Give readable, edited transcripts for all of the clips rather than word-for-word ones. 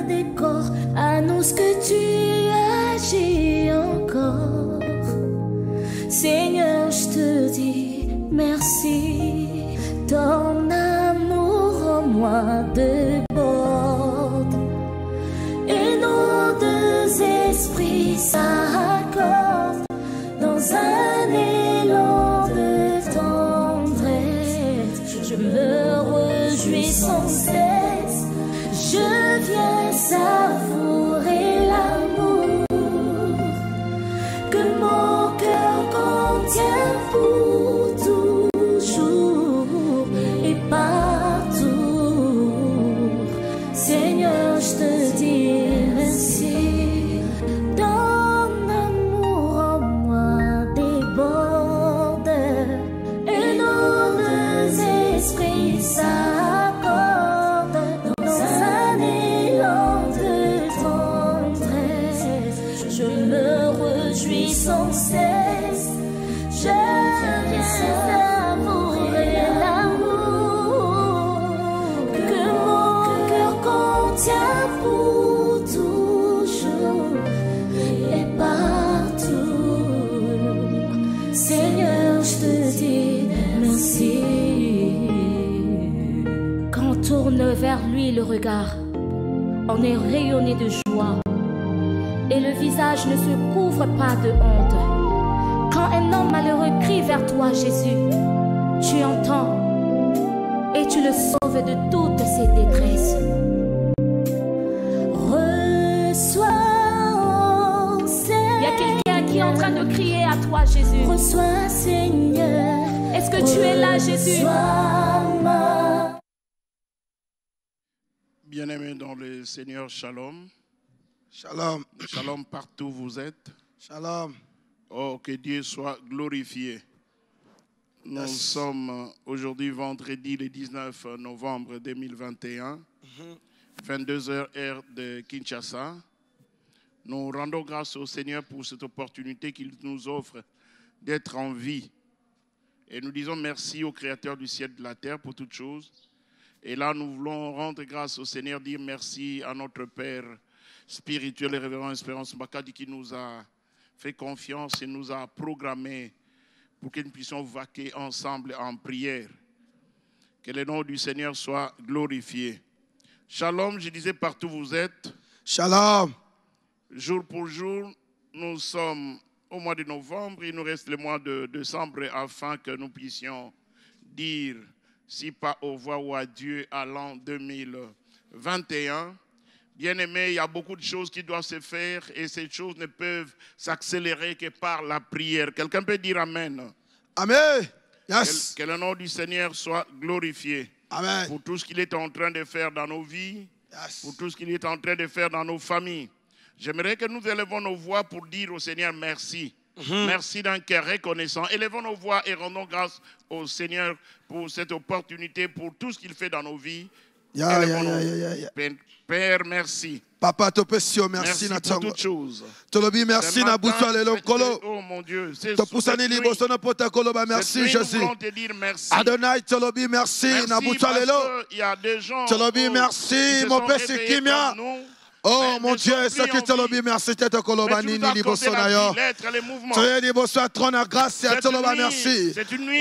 des corps, annonce que tu agis encore. Seigneur, je te dis merci. Ton amour en moi déborde. Et nos deux esprits s'accordent dans un élan de tendresse. Je me réjouis sans cesse. Je viens savourer l'amour que mon cœur contient pour toujours et partout. Seigneur, je te dis merci. Ton amour en moi déborde et nos deux esprits s'accordent dans un élan de tendresse. Je me réjouis sans cesse. Je viens savourer l'amour que mon cœur contient pour toujours et partout. Seigneur, je te dis merci. Quand on tourne vers lui le regard, on est rayonné de joie et le visage ne se couvre pas de honte. Quand un homme malheureux crie vers toi, Jésus, tu entends et tu le sauves de toutes ses détresses. Reçois, Seigneur. Il y a quelqu'un qui est en train de crier à toi, Jésus. Reçois, Seigneur. Est-ce que tu es là, Jésus? Reçois-moi. Bien-aimés dans le Seigneur, shalom. Shalom. Shalom partout où vous êtes. Shalom. Oh, que Dieu soit glorifié. Nous sommes aujourd'hui vendredi le 19 novembre 2021, 22h heure de Kinshasa. Nous rendons grâce au Seigneur pour cette opportunité qu'il nous offre d'être en vie. Et nous disons merci au Créateur du ciel et de la terre pour toutes choses. Et là, nous voulons rendre grâce au Seigneur, dire merci à notre Père spirituel et révérend Espérance Makadi qui nous a fait confiance et nous a programmé pour que nous puissions vaquer ensemble en prière. Que le nom du Seigneur soit glorifié. Shalom, je disais partout où vous êtes. Shalom. Jour pour jour, nous sommes au mois de novembre. Il nous reste le mois de décembre afin que nous puissions dire, si pas au revoir ou adieu à l'an 2021. Bien-aimés, il y a beaucoup de choses qui doivent se faire et ces choses ne peuvent s'accélérer que par la prière. Quelqu'un peut dire Amen. Amen. Yes. Que le nom du Seigneur soit glorifié. Amen. Pour tout ce qu'il est en train de faire dans nos vies, Yes. pour tout ce qu'il est en train de faire dans nos familles. J'aimerais que nous élevons nos voix pour dire au Seigneur merci. Merci d'un cœur reconnaissant. Élevons nos voix et rendons grâce au Seigneur pour cette opportunité, pour tout ce qu'il fait dans nos vies. Père, merci. Papa, merci. Merci pour toutes choses. Merci na Oh mon Dieu, merci Jésus. Merci. Adonai, merci na il y a des gens merci mon Père Sikimia. Oh mon Dieu, ce qui te lobi merci tete koloba nini liboso na yo. Soyez liboso à trône grâce et à te loba merci.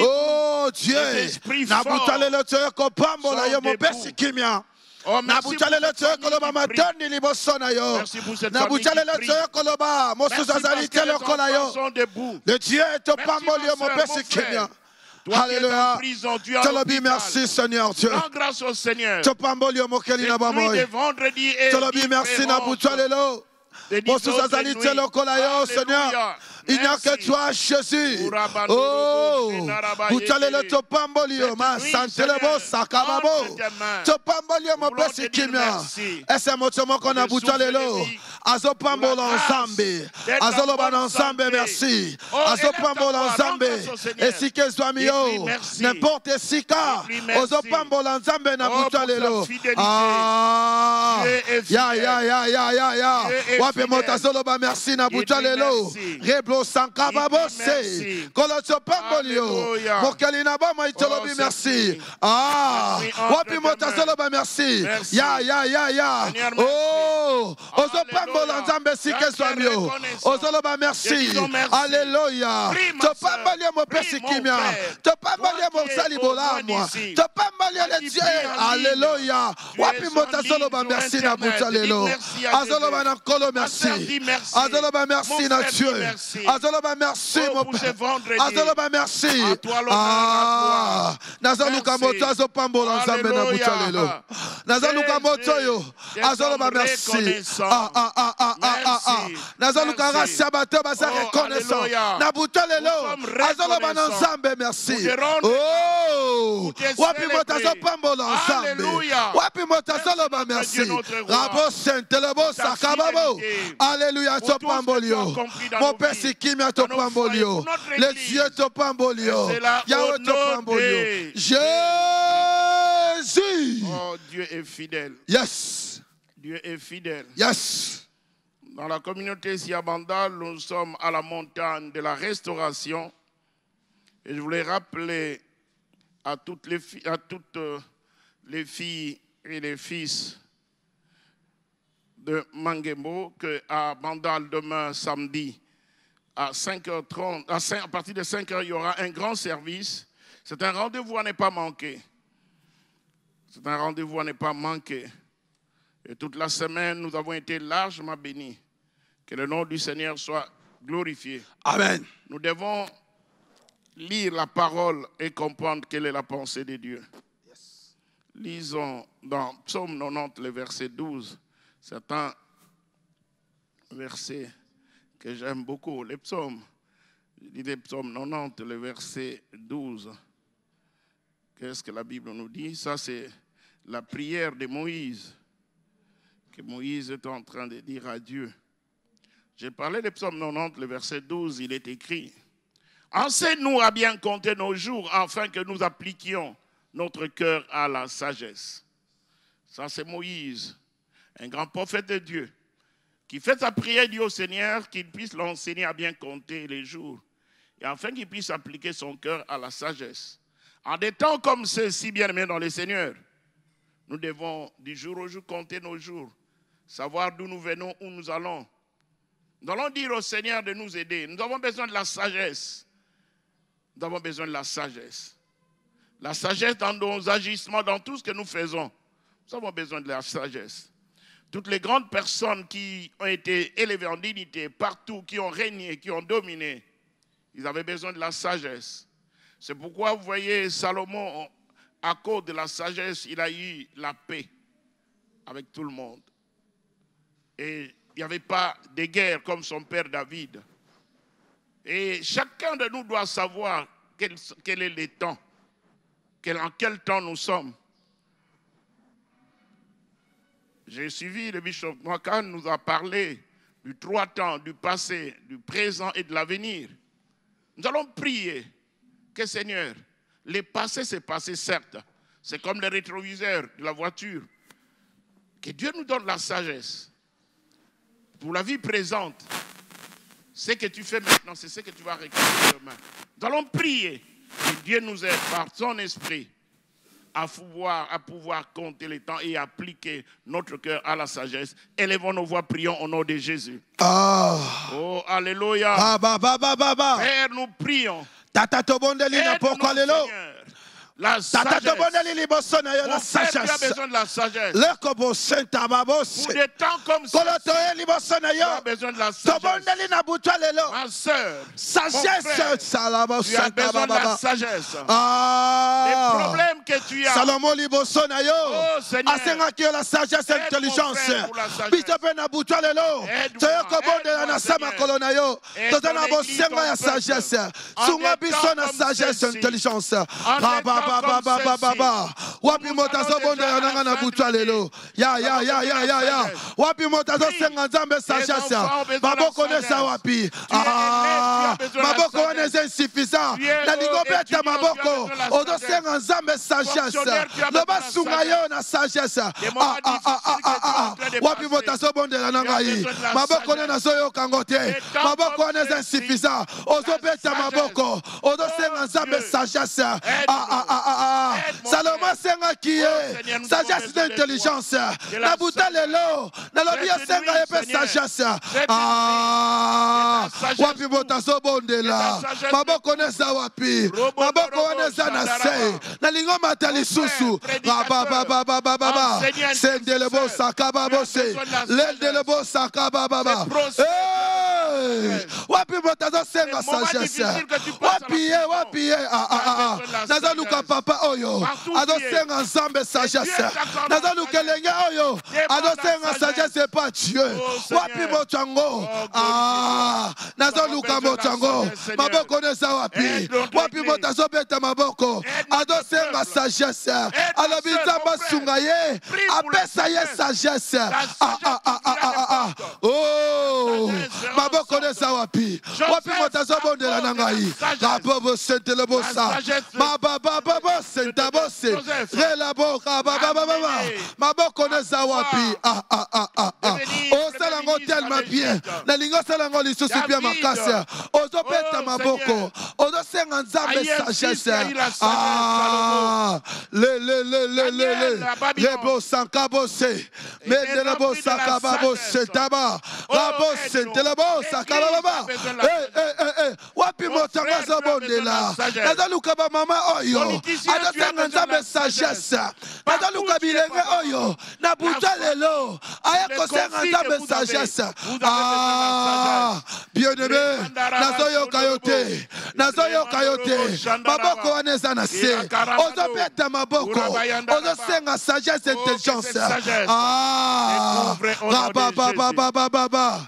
Oh Dieu, na butale le tete kopambo na yo mon Père Sikimia. Na butale le tete koloba matani liboso na yo. Na butale le tete koloba mosuzazali tele kola yo. Le Dieu te pambo yo mon Père Sikimia. Alléluia. Te lobi merci Seigneur Dieu. Grâce au Seigneur. Te pambo yo mokeli na bamoy. Te lobi merci na butale lo. Mosuzazali tele kola yo Seigneur. Il n'y a que toi, Jésus. Oh, Boutalele Topambolio, ma Santelebo, Sakababo. Topambolio, mon Père Sikimia. Et c'est mon tomo qu'on a Boutalelo. Azopambol ensemble. Azoloban ensemble, merci. Azopambol ensemble. Et si que soit mio, n'importe si cas. Azopambol ensemble, na Boutalelo. Ah, ya. Wape Motazoloba, merci, na Boutalelo. Sankababose, Kolocho Pambolio, Mokalina Bama Itolobi, merci. Ah, Wapi Motasoloba, merci. Ya. Oh, Oh, Ozopambola Nzambe sike swamio. Ozoloba merci. Alléluia. Topambalia mo pesi kimia. Topambalia mo sali bolamwa. Topambalia le Dieu. Alléluia. Wapi mota zoloba merci na butalelo. Azoloba na kolo merci. Azoloba merci na Dieu. Azoloba merci mon Père. Azoloba merci. Ah, nazaluka moto azopambola Nzambe na butalelo. Nazaluka moto yo. Azoloba merci. Nazaluka rasia bato basa reconnaissant. Na butalelo. Azoloba na Nzambe merci. Oh, wapi moto azopambola Nzambe. Wapi moto azoloba merci. Rabo sentelebo sakababo. Alléluia topambolio. Mon Père sikimia topambolio. Les yeux topambolio. Yahweh topambolio. Jésus. Oh, Dieu est fidèle. Yes. Dieu est fidèle. Yes. Dans la communauté Siabandal, nous sommes à la montagne de la restauration. Et je voulais rappeler à toutes les filles et les fils de Mangembo qu'à Bandal demain samedi à 5h30, à partir de 5h, il y aura un grand service. C'est un rendez-vous à ne pas manquer. C'est un rendez-vous à ne pas manquer. Et toute la semaine, nous avons été largement bénis. Que le nom du Seigneur soit glorifié. Amen. Nous devons lire la parole et comprendre quelle est la pensée de Dieu. Yes. Lisons dans Psaume 90, le verset 12. C'est un verset que j'aime beaucoup. Les psaumes. Je dis des Psaume 90, le verset 12. Qu'est-ce que la Bible nous dit? Ça, c'est la prière de Moïse. Que Moïse est en train de dire à Dieu. J'ai parlé de Psaume 90, le verset 12, il est écrit. Enseigne-nous à bien compter nos jours afin que nous appliquions notre cœur à la sagesse. Ça, c'est Moïse, un grand prophète de Dieu, qui fait sa prière, dit au Seigneur qu'il puisse l'enseigner à bien compter les jours et afin qu'il puisse appliquer son cœur à la sagesse. En des temps comme ceux-ci, bien-aimés dans le Seigneur, nous devons du jour au jour compter nos jours, savoir d'où nous venons, où nous allons. Nous allons dire au Seigneur de nous aider. Nous avons besoin de la sagesse. Nous avons besoin de la sagesse. La sagesse dans nos agissements, dans tout ce que nous faisons. Nous avons besoin de la sagesse. Toutes les grandes personnes qui ont été élevées en dignité, partout, qui ont régné, qui ont dominé, ils avaient besoin de la sagesse. C'est pourquoi vous voyez Salomon, à cause de la sagesse, il a eu la paix avec tout le monde. Et il n'y avait pas de guerre comme son père David. Et chacun de nous doit savoir quel est le temps, en quel temps nous sommes. J'ai suivi le bishop Mwakan nous a parlé du 3 temps, du passé, du présent et de l'avenir. Nous allons prier que Seigneur, le passé c'est passé certes, c'est comme le rétroviseur de la voiture, que Dieu nous donne la sagesse. Pour la vie présente, ce que tu fais maintenant, c'est ce que tu vas récupérer demain. Nous allons prier que Dieu nous aide par son esprit à pouvoir compter les temps et appliquer notre cœur à la sagesse. Élevons nos voix, prions au nom de Jésus. Oh, alléluia. Père, nous prions. Aide-nous, Seigneur. La sagesse. Mon frère, tu as besoin de la sagesse. Pour des temps comme ça, tu as besoin de la sagesse. Ma soeur, sagesse, mon frère, tu as besoin de la sagesse. Les problèmes que tu as, Salomon oh Seigneur, aide la sagesse et l'intelligence. Wapi motazo bonde yananga na butwa lelo. Ya. Wapi motazo senga nzambe sagesse. Maboko nesa wapi. Maboko wana insuffisant. Na ligobeta maboko. Odo senga nzambe sagesse. Loba sunga yo na sagesse. Wapi motazo bonde yananga yi. Maboko na zoyo kangote. Maboko wana insuffisant. Odo beta maboko. Odo senga nzambe sagesse. Salomon senga qui est sagesse d'intelligence. Nabuta lelo, nalobia senga yepe sagesse. Wapi botazo bondela. Maboko neza wapi. Maboko neza na se. Nalingo matali susu. Baba. Sendelebo sakaba bose. Lendelebo sakaba baba. Wapi botazo senga sagesse. Wapi nazaluka papa oyo adosenga nzambe sagesse nazaluka elenge oyo adosenga sagesse pa Dieu wapi mochango nazaluka mochango maboko neza wapi motazobeta maboko adosenga sagesse alobi nzambe asunga ye apesa ye sagesse maboko neza wapi motazobondela na ngai rabobo sentele bosa baba senta bose rela boka baba maboko neza wapi osalango tellement bien nalingo salango lisusu bien makasi ozobeta maboko ozosenga nzambe sagesse le bosanka bose mendele bosaka babose taba babose tele bosaka baba wapi motanga zobondela nazaluka ba mama oyo adosenga nzambe sagesse nazaluka bilenge oyo na buta lelo aya kosenga nzambe sagesse bien-aimé nazoyoka yo te maboko wana eza na se ozobeta maboko ozosenga sagesse intelligence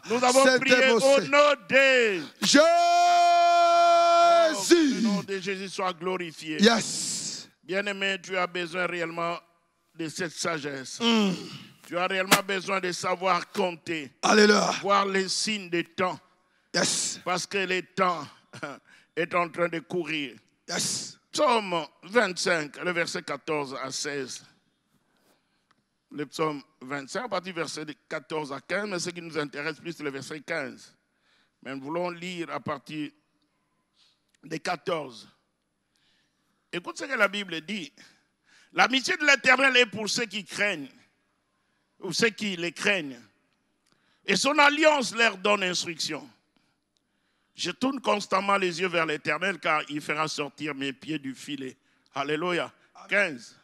nous avons prié au nom de Jésus. Le nom de Jésus soit glorifié. Yes. Bien-aimé, tu as besoin réellement de cette sagesse. Tu as réellement besoin de savoir compter. Alléluia. Voir les signes des temps. Yes. Parce que le temps est en train de courir. Yes. Psaume 25, le verset 14 à 16. Le psaume 25, à partir du verset 14 à 15, mais ce qui nous intéresse plus, c'est le verset 15. Mais nous voulons lire à partir des 14. Écoute ce que la Bible dit. L'amitié de l'Éternel est pour ceux qui craignent, ou ceux qui les craignent. Et son alliance leur donne instruction. Je tourne constamment les yeux vers l'Éternel, car il fera sortir mes pieds du filet. Alléluia. 15.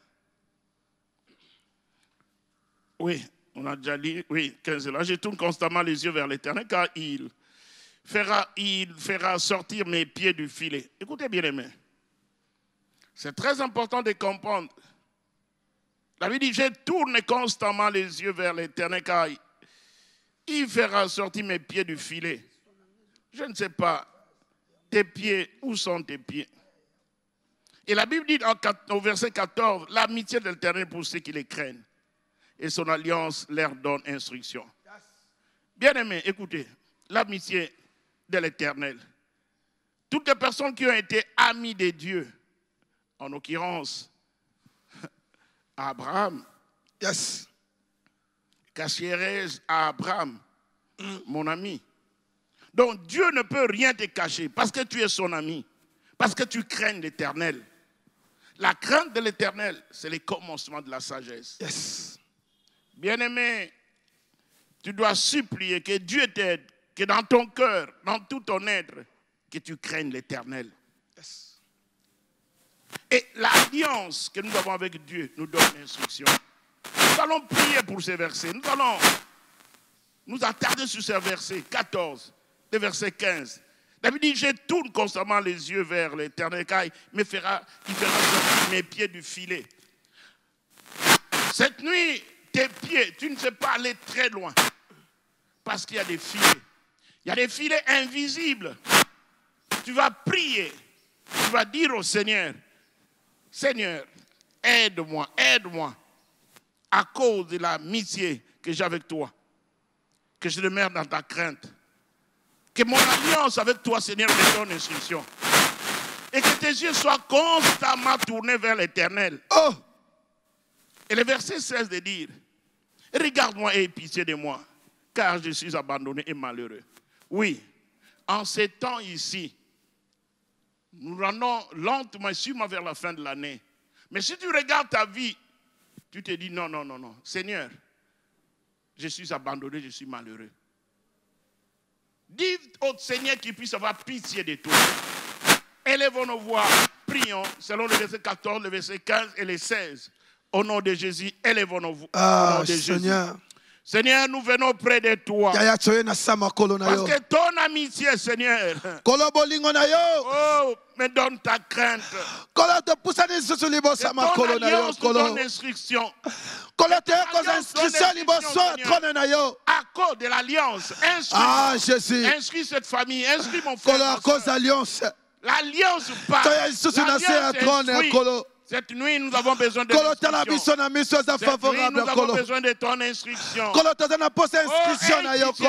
Oui, on a déjà dit, oui, 15 là. Je tourne constamment les yeux vers l'Éternel, car il fera sortir mes pieds du filet. Écoutez bien, aimés. C'est très important de comprendre. La Bible dit, je tourne constamment les yeux vers l'Éternel, car il fera sortir mes pieds du filet. Je ne sais pas, tes pieds, où sont tes pieds? Et la Bible dit au verset 14, l'amitié de l'Éternel pour ceux qui les craignent. Et son alliance leur donne instruction. Bien-aimés, écoutez, l'amitié de l'Éternel. Toutes les personnes qui ont été amies de Dieu, en l'occurrence, Abraham, yes. Cachérez à Abraham, mon ami. Donc Dieu ne peut rien te cacher parce que tu es son ami, parce que tu crains l'Éternel. La crainte de l'Éternel, c'est le commencement de la sagesse. Yes. Bien-aimé, tu dois supplier que Dieu t'aide, que dans ton cœur, dans tout ton être, que tu craignes l'Éternel. Yes. Et l'alliance que nous avons avec Dieu nous donne l'instruction. Nous allons prier pour ces versets. Nous allons nous attarder sur ces versets 14, le verset 15. David dit, je tourne constamment les yeux vers l'Éternel, car il fera sortir mes pieds du filet. Cette nuit, tes pieds, tu ne sais pas aller très loin, parce qu'il y a des filets. Il y a des filets invisibles. Tu vas prier, tu vas dire au Seigneur, Seigneur, aide-moi, aide-moi, à cause de l'amitié que j'ai avec toi, que je demeure dans ta crainte. Que mon alliance avec toi, Seigneur, me donne instruction. Et que tes yeux soient constamment tournés vers l'Éternel. Oh! Et le verset 16 de dire, regarde-moi et aie pitié de moi, car je suis abandonné et malheureux. Oui, en ces temps ici, nous rendons lentement et sûrement vers la fin de l'année. Mais si tu regardes ta vie, tu te dis non, non, non, non. Seigneur, je suis abandonné, je suis malheureux. Dis au Seigneur qu'il puisse avoir pitié de toi. Élevons nos voix, prions, selon le verset 14, le verset 15 et le 16. Au nom de Jésus, élevons nos voix. Au nom de Seigneur. Jésus. Seigneur, nous venons près de toi. Parce que ton amitié, Seigneur, me donne ta crainte. Ton alliance nous donne instruction. À cause de l'alliance, inscris cette famille, inscris mon frère. L'alliance part. Cette nuit, nous avons besoin de l'instruction. Cette nuit, nous avons besoin de ton instruction. Oh, aie pitié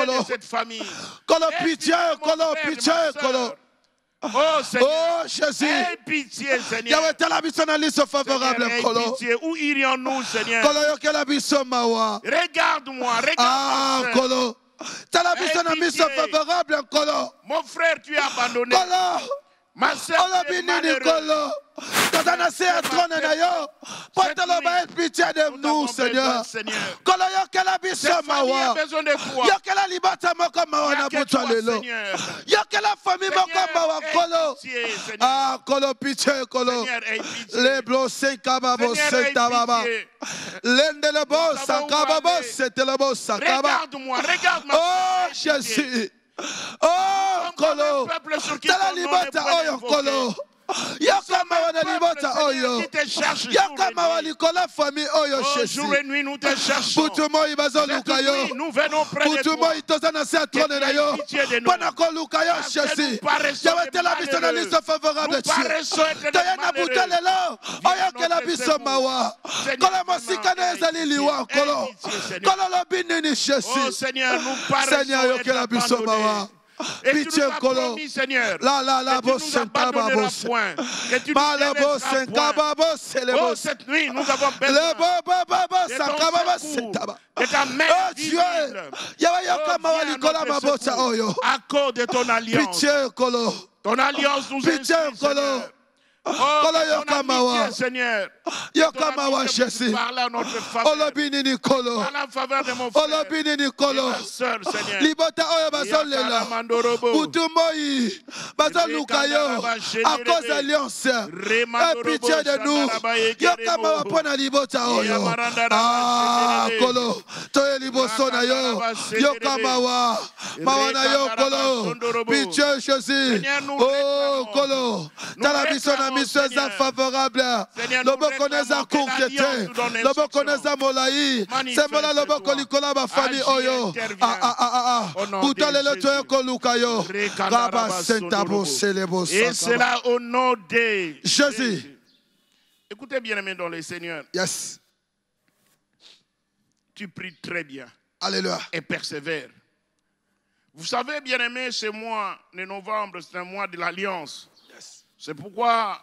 de cette famille. Pitié, oh Seigneur, aie pitié, Seigneur. Aie pitié. Où irions-nous, Seigneur? Regarde-moi, regarde-moi. Mon frère, tu es abandonné. Ma sœur, tu es malheureux. Pitié de nous, Seigneur. Cette famille a besoin de toi. Regarde-moi, regarde-moi. Oh, Jésus. Oh, Kolo. Tala libata oyo Kolo. Yakama wana libata oyo. Yakama wana kola famille oyo Jésus. Jour et nuit nous te cherchons. Butumo ibazo lukayo. Nous venons près de toi. Butumo itozana se trône na yo. Bana ko lukayo Jésus. Yawe tela biso na liste favorable Dieu. Tayana butalelo. Oyo kela biso mawa. Kola mosika na ezali liwa Kolo. Kola lobini ni Jésus. Oh Seigneur, nous paraissons Seigneur, que la biso mawa. Pitié Kolo. La bo senta babo. Oh, cette nuit, nous avons besoin de ta main divine. À cause de ton alliance. Pitié Kolo. Ton alliance nous inspire, Seigneur. Oh, ton amitié, Seigneur. Yokamawa Jésus. Parle à notre faveur. Olobini Nicolo. Parle en faveur de mon frère. Olobini Nicolo. Ma soeur, Seigneur. Libota oyo bazolela. Butumoi. Bazalukayo. À cause d'alliance. Pitié de nous. Yokamawa pona libota oyo. Ah, Kolo. Toye liboso na yo. Yokamawa. Mawana yo Kolo. Pitié Jésus. Oh, Kolo. Talabiso na mission favorable. Lobo connaît concrété. Lobo connaît molaï. C'est mola lobo kolikola ba famille oyo. Butale le toye kolukayo. Gaba sentabo selebo. Et c'est là au nom de Jésus. Écoutez bien aimé dans le Seigneur. Yes. Tu pries très bien. Alléluia. Et persévère. Vous savez bien aimé, ce mois de novembre, c'est un mois de l'alliance. C'est pourquoi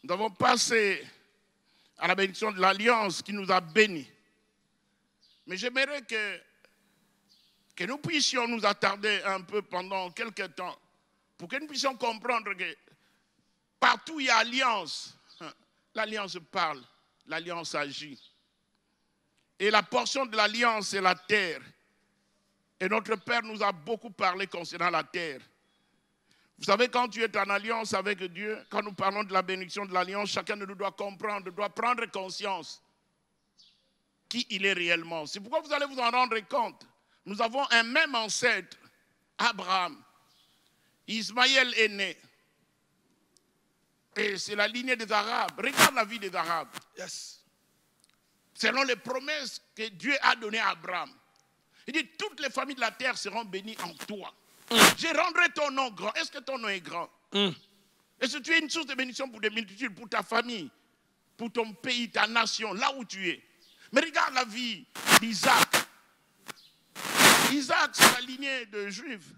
nous avons passé à la bénédiction de l'alliance qui nous a bénis. Mais j'aimerais que nous puissions nous attarder un peu pendant quelques temps pour que nous puissions comprendre que partout où il y a alliance, l'alliance parle, l'alliance agit. Et la portion de l'alliance, c'est la terre. Et notre Père nous a beaucoup parlé concernant la terre. Vous savez, quand tu es en alliance avec Dieu, quand nous parlons de la bénédiction de l'alliance, chacun de nous doit comprendre, doit prendre conscience qui il est réellement. C'est pourquoi vous allez vous en rendre compte. Nous avons un même ancêtre, Abraham. Ismaël est né. Et c'est la lignée des Arabes. Regarde la vie des Arabes. Yes. Selon les promesses que Dieu a données à Abraham. Il dit, toutes les familles de la terre seront bénies en toi. Je rendrai ton nom grand. Est-ce que ton nom est grand? Est-ce que tu es une source de bénédiction pour des multitudes, pour ta famille, pour ton pays, ta nation, là où tu es? Mais regarde la vie d'Isaac. Isaac, c'est la lignée de Juifs.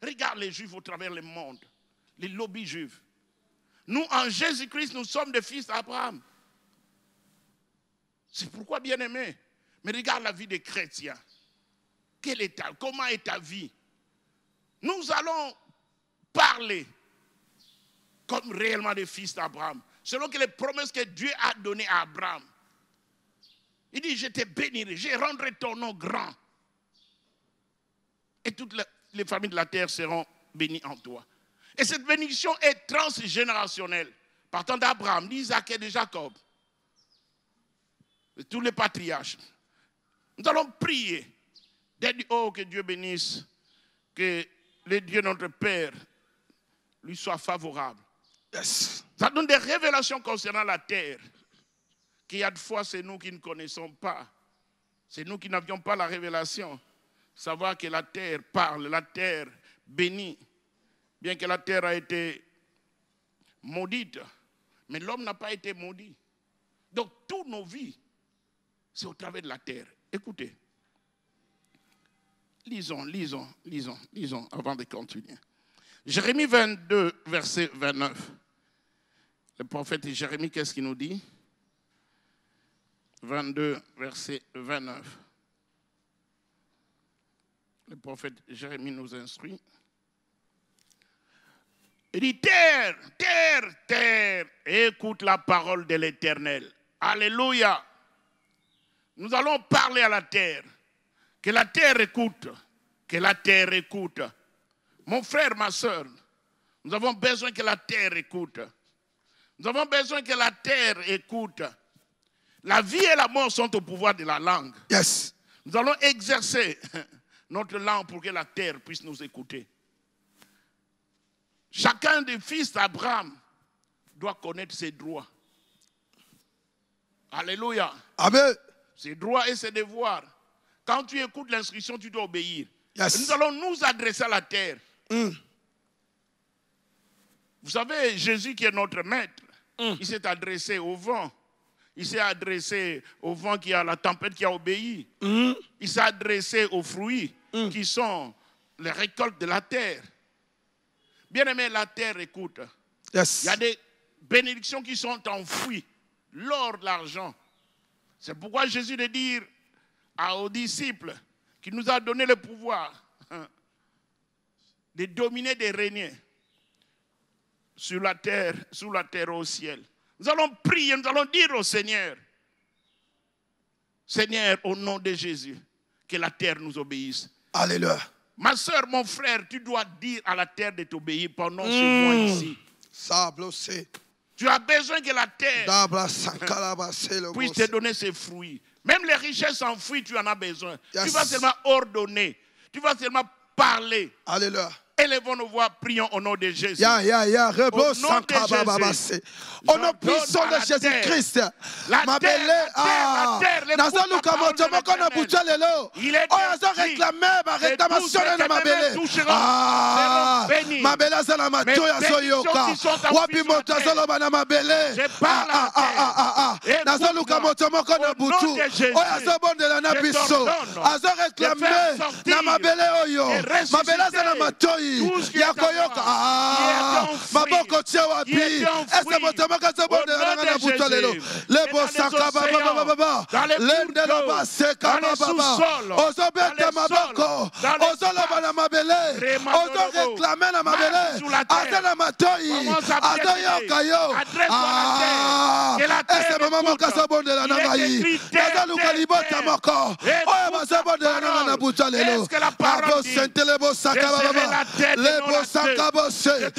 Regarde les Juifs au travers le monde, les lobbies juifs. Nous, en Jésus-Christ, nous sommes des fils d'Abraham. C'est pourquoi, bien-aimé, mais regarde la vie des chrétiens. Comment est ta vie? Nous allons parler comme réellement des fils d'Abraham. selon que les promesses que Dieu a données à Abraham. Il dit, je te bénirai, je rendrai ton nom grand. Et toutes les familles de la terre seront bénies en toi. Et cette bénédiction est transgénérationnelle, partant d'Abraham, d'Isaac et de Jacob, de tous les patriarches. Nous allons prier. Oh, que Dieu bénisse, que le Dieu notre Père lui soit favorable. Yes. Ça donne des révélations concernant la terre, qu'il y a de fois c'est nous qui ne connaissons pas. C'est nous qui n'avions pas la révélation. Savoir que la terre parle, la terre bénit. Bien que la terre a été maudite, mais l'homme n'a pas été maudit. Donc toutes nos vies, c'est au travers de la terre. Écoutez. Lisons avant de continuer. Jérémie 22, verset 29. Le prophète Jérémie, qu'est-ce qu'il nous dit? 22, verset 29. Le prophète Jérémie nous instruit. Il dit, terre, terre, terre, écoute la parole de l'Éternel. Alléluia. Nous allons parler à la terre. Que la terre écoute. Que la terre écoute. Mon frère, ma soeur, nous avons besoin que la terre écoute. Nous avons besoin que la terre écoute. La vie et la mort sont au pouvoir de la langue. Yes. Nous allons exercer notre langue pour que la terre puisse nous écouter. Chacun des fils d'Abraham doit connaître ses droits. Alléluia. Amen. Ses droits et ses devoirs. Quand tu écoutes l'instruction, tu dois obéir. Yes. Nous allons nous adresser à la terre. Vous savez, Jésus qui est notre maître, il s'est adressé au vent. Il s'est adressé au vent qui a la tempête qui a obéi. Il s'est adressé aux fruits qui sont les récoltes de la terre. Bien aimé, la terre écoute. Yes. Il y a des bénédictions qui sont enfouies. L'or, l'argent. C'est pourquoi Jésus de dire aux disciples qui nous a donné le pouvoir de dominer, de régner sur la terre, sous la terre au ciel. Nous allons prier, nous allons dire au Seigneur, Seigneur, au nom de Jésus, que la terre nous obéisse. Alléluia. Ma soeur, mon frère, tu dois dire à la terre de t'obéir pendant ce mois ici. Tu as besoin que la terre puisse te donner ses fruits. Même les richesses enfouies, tu en as besoin. Yes. Tu vas seulement ordonner. Tu vas seulement parler. Alléluia. Élevons nos voix, prions au nom de Jésus. Au nom de Jésus. Au nom puissant de Jésus-Christ. Ma belle, il est réclamé ma réclamation de ma belle. Ma belle, c'est la matoya soyoka. Wapi motazo bana ma belle. Nazaluka motomoko na butu. Oya sobondela na biso. Azo réclamé na ma belle oyo. Ma belle, c'est la matoya. Yakoyoka maboko tia wapi ese motomoka sobonde na buto lelo lebo saka baba lende lo baseka baba ozobete maboko ozoloba na mabele ozo réclamer na mabele atana matoi azoyoka yo ese mama moka sobonde na ngai nazaluka libota moko oyo basobonde na buto lelo abo sentelebo saka baba lebo sakabose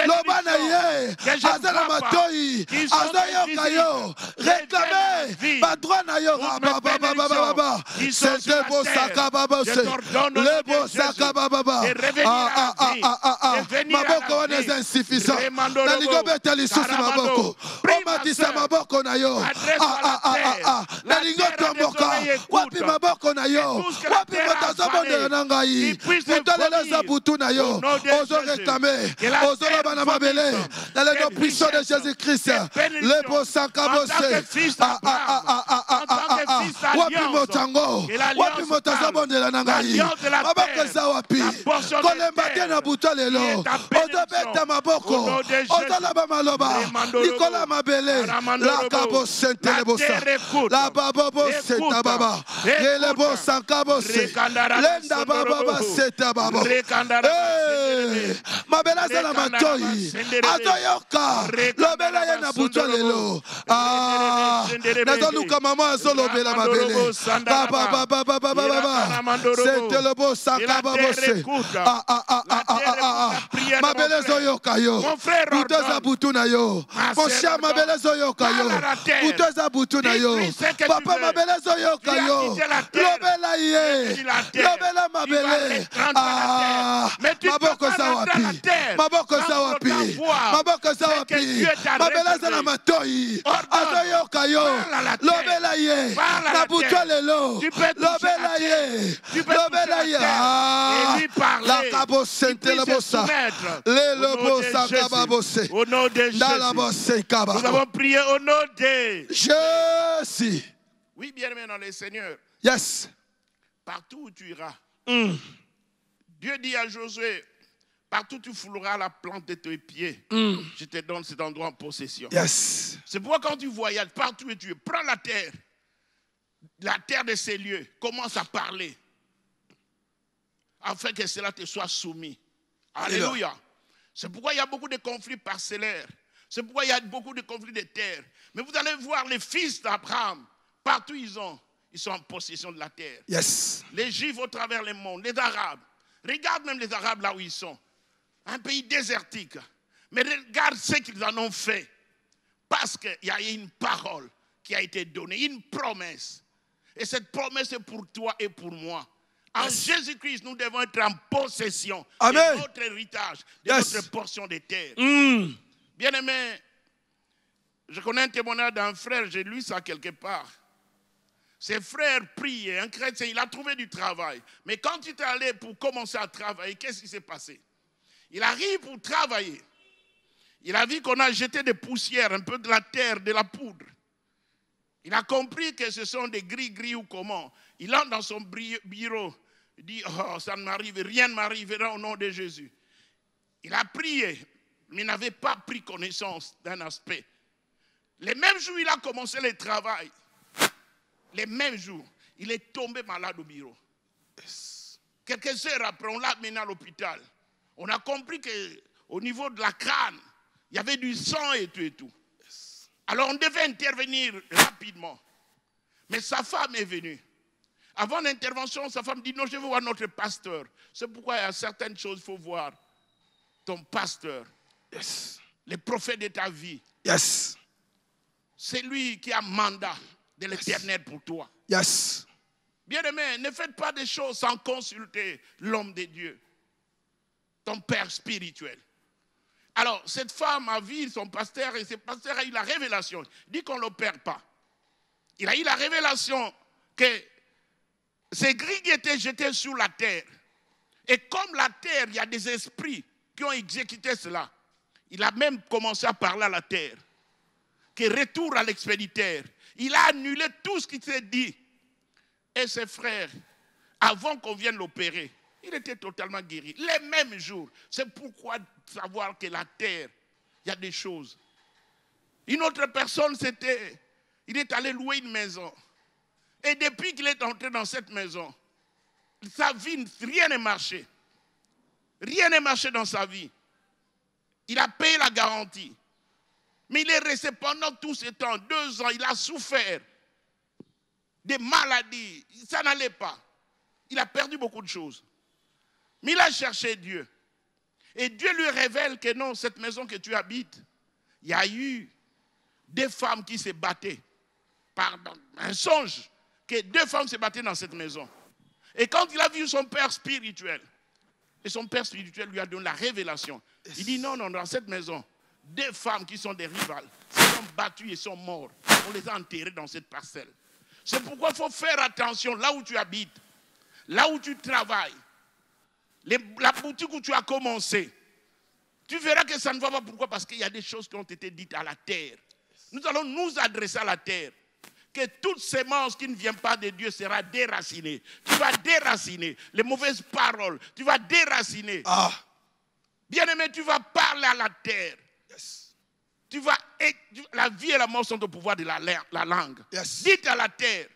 lobana ye azala matoi azoyoka yo réclamer badroit na yo baba c'est beau sakabose lebo sakababa maboko wana est insuffisant nalingo beta lisusu maboko omatisa maboko na yo nalingo tomboka wapi maboko na yo wapi motazobondela na ngai ozo réclamer, ozo lobana mabele, dans le nom puissant de Jésus-Christ, le beau sakabose, wapi motango, wapi motazobondi la nangai, maboko za wapi, kolemba tena buto lelo, ozo beta maboko, ozo loba maloba, Nicolas mabele, la kabose telebosa, la babose tababa, le beau sakabose, lenda baba seta baba. mabela zala matoi azoyoka lobela ye na butwa lelo nazaluka mama azolobela mabele c'était le beau sakaba bose mabele zoyoka yo buteza butuna yo mon cher mabele zoyoka yo buteza butuna yo papa mabele zoyoka yo lobela ye lobela mabele maboko zawapi maboko zawapi maboko zawapi mabele zana matoi azoyoka yo lobela ye na butwa lelo lobela ye lobela ye la kabo sente le bossa le bossa kaba bosse au nom de Jésus. Nous avons prié au nom de Jésus. Oui, bien-aimé dans le Seigneur. Yes. Partout où tu iras, Dieu dit à Josué, partout où tu fouleras la plante de tes pieds, je te donne cet endroit en possession. Yes. C'est pourquoi quand tu voyages, partout où tu es, prends la terre de ces lieux, commence à parler, afin que cela te soit soumis. Alléluia. C'est pourquoi il y a beaucoup de conflits parcellaires. C'est pourquoi il y a beaucoup de conflits de terre. Mais vous allez voir les fils d'Abraham, partout ils sont en possession de la terre. Yes. Les Juifs au travers le monde, les Arabes. Regarde même les Arabes là où ils sont. Un pays désertique. Mais regarde ce qu'ils en ont fait. Parce qu'il y a une parole qui a été donnée, une promesse. Et cette promesse est pour toi et pour moi. En Jésus-Christ, nous devons être en possession de notre héritage, de notre portion de terre. Bien-aimé, je connais un témoignage d'un frère, j'ai lu ça quelque part. Ses frères priaient, un chrétien, il a trouvé du travail. Mais quand il est allé pour commencer à travailler, qu'est-ce qui s'est passé? Il arrive pour travailler. Il a vu qu'on a jeté des poussières, un peu de la terre, de la poudre. Il a compris que ce sont des gris-gris ou comment. Il entre dans son bureau. Il dit, oh, ça ne m'arrive, rien ne m'arrivera au nom de Jésus. Il a prié, mais il n'avait pas pris connaissance d'un aspect. Les mêmes jours, il a commencé le travail. Les mêmes jours, il est tombé malade au bureau. Quelques heures après, on l'a amené à l'hôpital. On a compris qu'au niveau de la crâne, il y avait du sang et tout et tout. Alors on devait intervenir rapidement. Mais sa femme est venue. Avant l'intervention, sa femme dit, non, je veux voir notre pasteur. C'est pourquoi il y a certaines choses qu'il faut voir. Ton pasteur, le prophète de ta vie. C'est lui qui a mandat de l'Éternel pour toi. Bien-aimé, ne faites pas des choses sans consulter l'homme de Dieu, ton père spirituel. Alors, cette femme a vu son pasteur et ce pasteur a eu la révélation. Il dit qu'on ne l'opère pas. Il a eu la révélation que ces grilles étaient jetées sur la terre. Et comme la terre, il y a des esprits qui ont exécuté cela. Il a même commencé à parler à la terre. Que retour à l'expéditeur. Il a annulé tout ce qui s'est dit. Et ses frères, avant qu'on vienne l'opérer, il était totalement guéri. Les mêmes jours. C'est pourquoi savoir que la terre, il y a des choses. Une autre personne, il est allé louer une maison. Et depuis qu'il est entré dans cette maison, sa vie, rien n'est marché. Rien n'est marché dans sa vie. Il a payé la garantie. Mais il est resté pendant tout ce temps, 2 ans, il a souffert des maladies. Ça n'allait pas. Il a perdu beaucoup de choses. Mais il a cherché Dieu. Et Dieu lui révèle que non, cette maison que tu habites, il y a eu des femmes qui se battaient. Par un songe, que 2 femmes se battaient dans cette maison. Et quand il a vu son père spirituel, et son père spirituel lui a donné la révélation, il dit non, dans cette maison, 2 femmes qui sont des rivales, se sont battues et sont mortes. On les a enterrées dans cette parcelle. C'est pourquoi il faut faire attention là où tu habites, là où tu travailles, la boutique où tu as commencé. Tu verras que ça ne va pas. Pourquoi? Parce qu'il y a des choses qui ont été dites à la terre. Nous allons nous adresser à la terre. Que toute sémence qui ne vient pas de Dieu sera déracinée. Tu vas déraciner les mauvaises paroles. Tu vas déraciner. Bien-aimé, tu vas parler à la terre. La vie et la mort sont au pouvoir de la langue. Dites à la terre.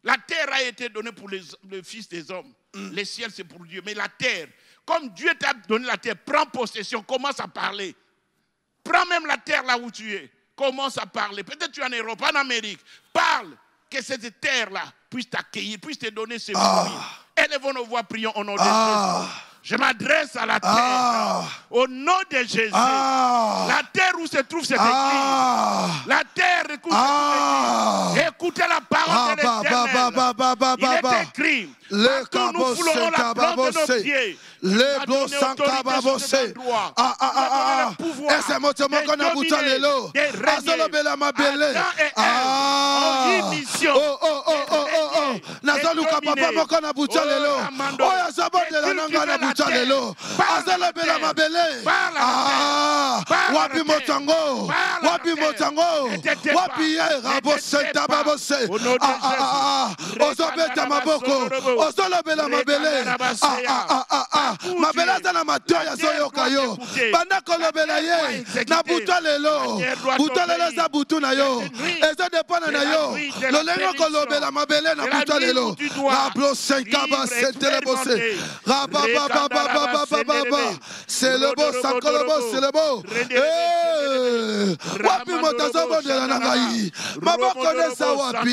La terre a été donnée pour le Fils des hommes. Les ciels, c'est pour Dieu. Mais la terre, comme Dieu t'a donné la terre, prends possession, commence à parler. Prends même la terre là où tu es. Commence à parler. Peut-être tu es en Europe, en Amérique. Parle. Que cette terre-là puisse t'accueillir, puisse te donner ses fruits. Élevons nos voix, prions au nom de Jésus. Je m'adresse à la terre, au nom de Jésus. La terre où se trouve cette église. La terre où se trouve l'église. Écoutez la parole de l'Éternel. Il est écrit. Quand nous foulons la plante de nos pieds. Les beaux sans cababosé. Et c'est mon tomo qu'on a bouton les lots. Azolo bela ma belle. Nazolu kapapa mo qu'on a bouton les lots. Oh ya sabot de la nanga na bouton les lots. Azolo bela ma belle. Wapi motango. Wapi motango. Wapi rabosé tababosé. Ozobeta maboko. Ozolo bela ma belle. Mabela za na matoya zoyoka yo. Banda kolobela ye. Na buta lelo. Buta lelo za butu na yo. Ezo depana na yo. Lolengo kolobela mabele na buta lelo. Rablo senkaba setelebose. Rabababababababa. C'est le beau sakolobo, c'est le beau. Wapi motazobo de la nangai. Maboko nesa wapi.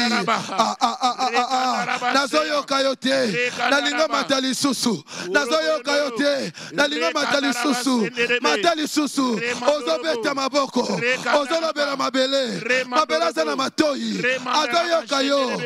Nazoyoka yote. Nalingo matali susu. Nazoyoka yote. Nalingo matali susu. Matali susu. Ozobeta maboko. Ozolobela mabele. Mabela sana matoi. Azoyoka yo.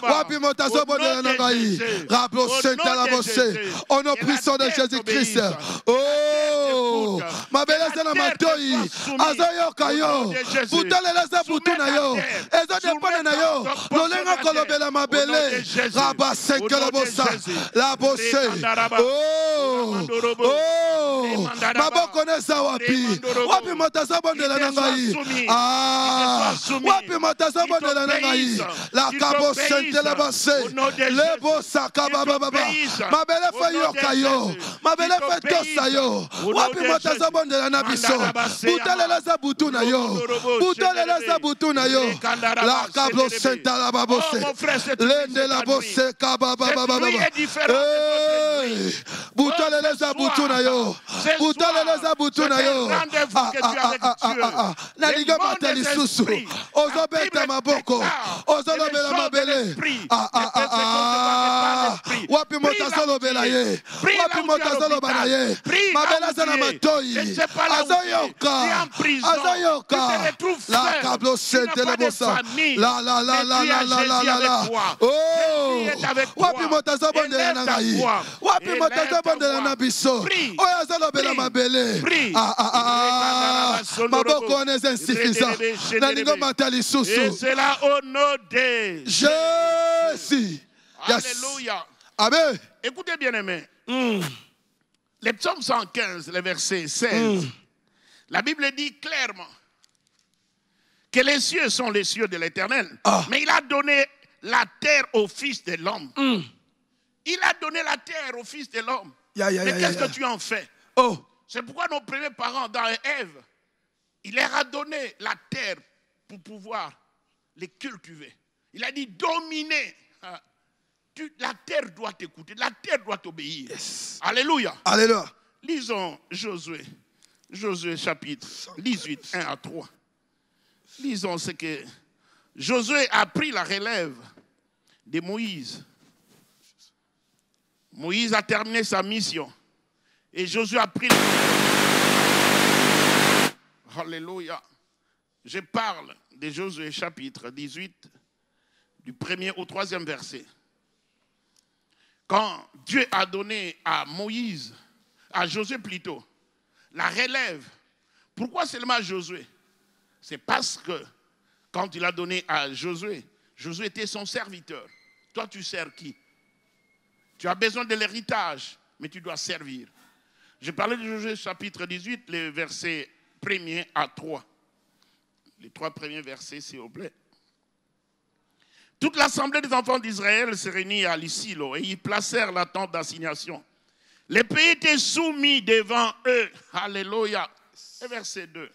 Wapi motazobo de la nangai. Rablo senta la bosse. Au nom puissant de Jésus-Christ. Oh. Mabela sana matoi. Azoyoka yo. Butalele za butuna yo. Ezo depone na yo. Lolenga kolobela mabele. Rabba senkele bossa. La bosse. Oh. Oh. Maboko nesa wapi. Wapi motazobo de la nangai. Wapi motazobo de la nangai. La kabo sentele bosse. Le bossa kabababa. Mabele fa yoka yo. Mabele fa tosa yo. Wapi motazobo de la nabiso. Butalele za butuna yo. Butalele za butuna yo. La kabo sentala babose. Lende la bosse kabababa. Butalele za butuna yo. Butalele za butuna yo. Naliga matali susu. Ozobeta maboko. Ozolobela mabele. Wapi motazolobela ye. Wapi motazolobela ye. Mabela zana matoi. Azoyoka. Azoyoka. La kablo sente le bossa. La la la la la la la la la. Oh. Wapi motazobondela nangai. Wapi motazobondela nabiso. Oya zolobela mabele. Maboko n'est insuffisant. Nalingo matali susu. Et c'est là au nom de Jésus. Alléluia. Amen. Écoutez bien aimé. Le psaume 115, le verset 16. La Bible dit clairement que les cieux sont les cieux de l'Éternel. Mais il a donné la terre au Fils de l'homme. Il a donné la terre au Fils de l'homme. Mais qu'est-ce que tu en fais? C'est pourquoi nos premiers parents, dans Ève, il leur a donné la terre pour pouvoir les cultiver. Il a dit dominer. La terre doit t'écouter, la terre doit t'obéir. Yes. Alléluia. Alléluia. Lisons Josué. Josué chapitre 18, 1 à 3. Lisons ce que Josué a pris la relève de Moïse. Moïse a terminé sa mission. Et Josué a pris... Alléluia. Je parle de Josué chapitre 18, du 1er au 3e verset. Quand Dieu a donné à Moïse, à Josué plutôt, la relève. Pourquoi seulement Josué? C'est parce que quand il a donné à Josué, Josué était son serviteur. Toi, tu sers qui? Tu as besoin de l'héritage, mais tu dois servir. Je parlais de Josué chapitre 18, les versets 1er à 3. Les 3 premiers versets, s'il vous plaît. Toute l'assemblée des enfants d'Israël se réunit à Silo et ils placèrent la tente d'assignation. Les pays étaient soumis devant eux. Alléluia. Et verset 2.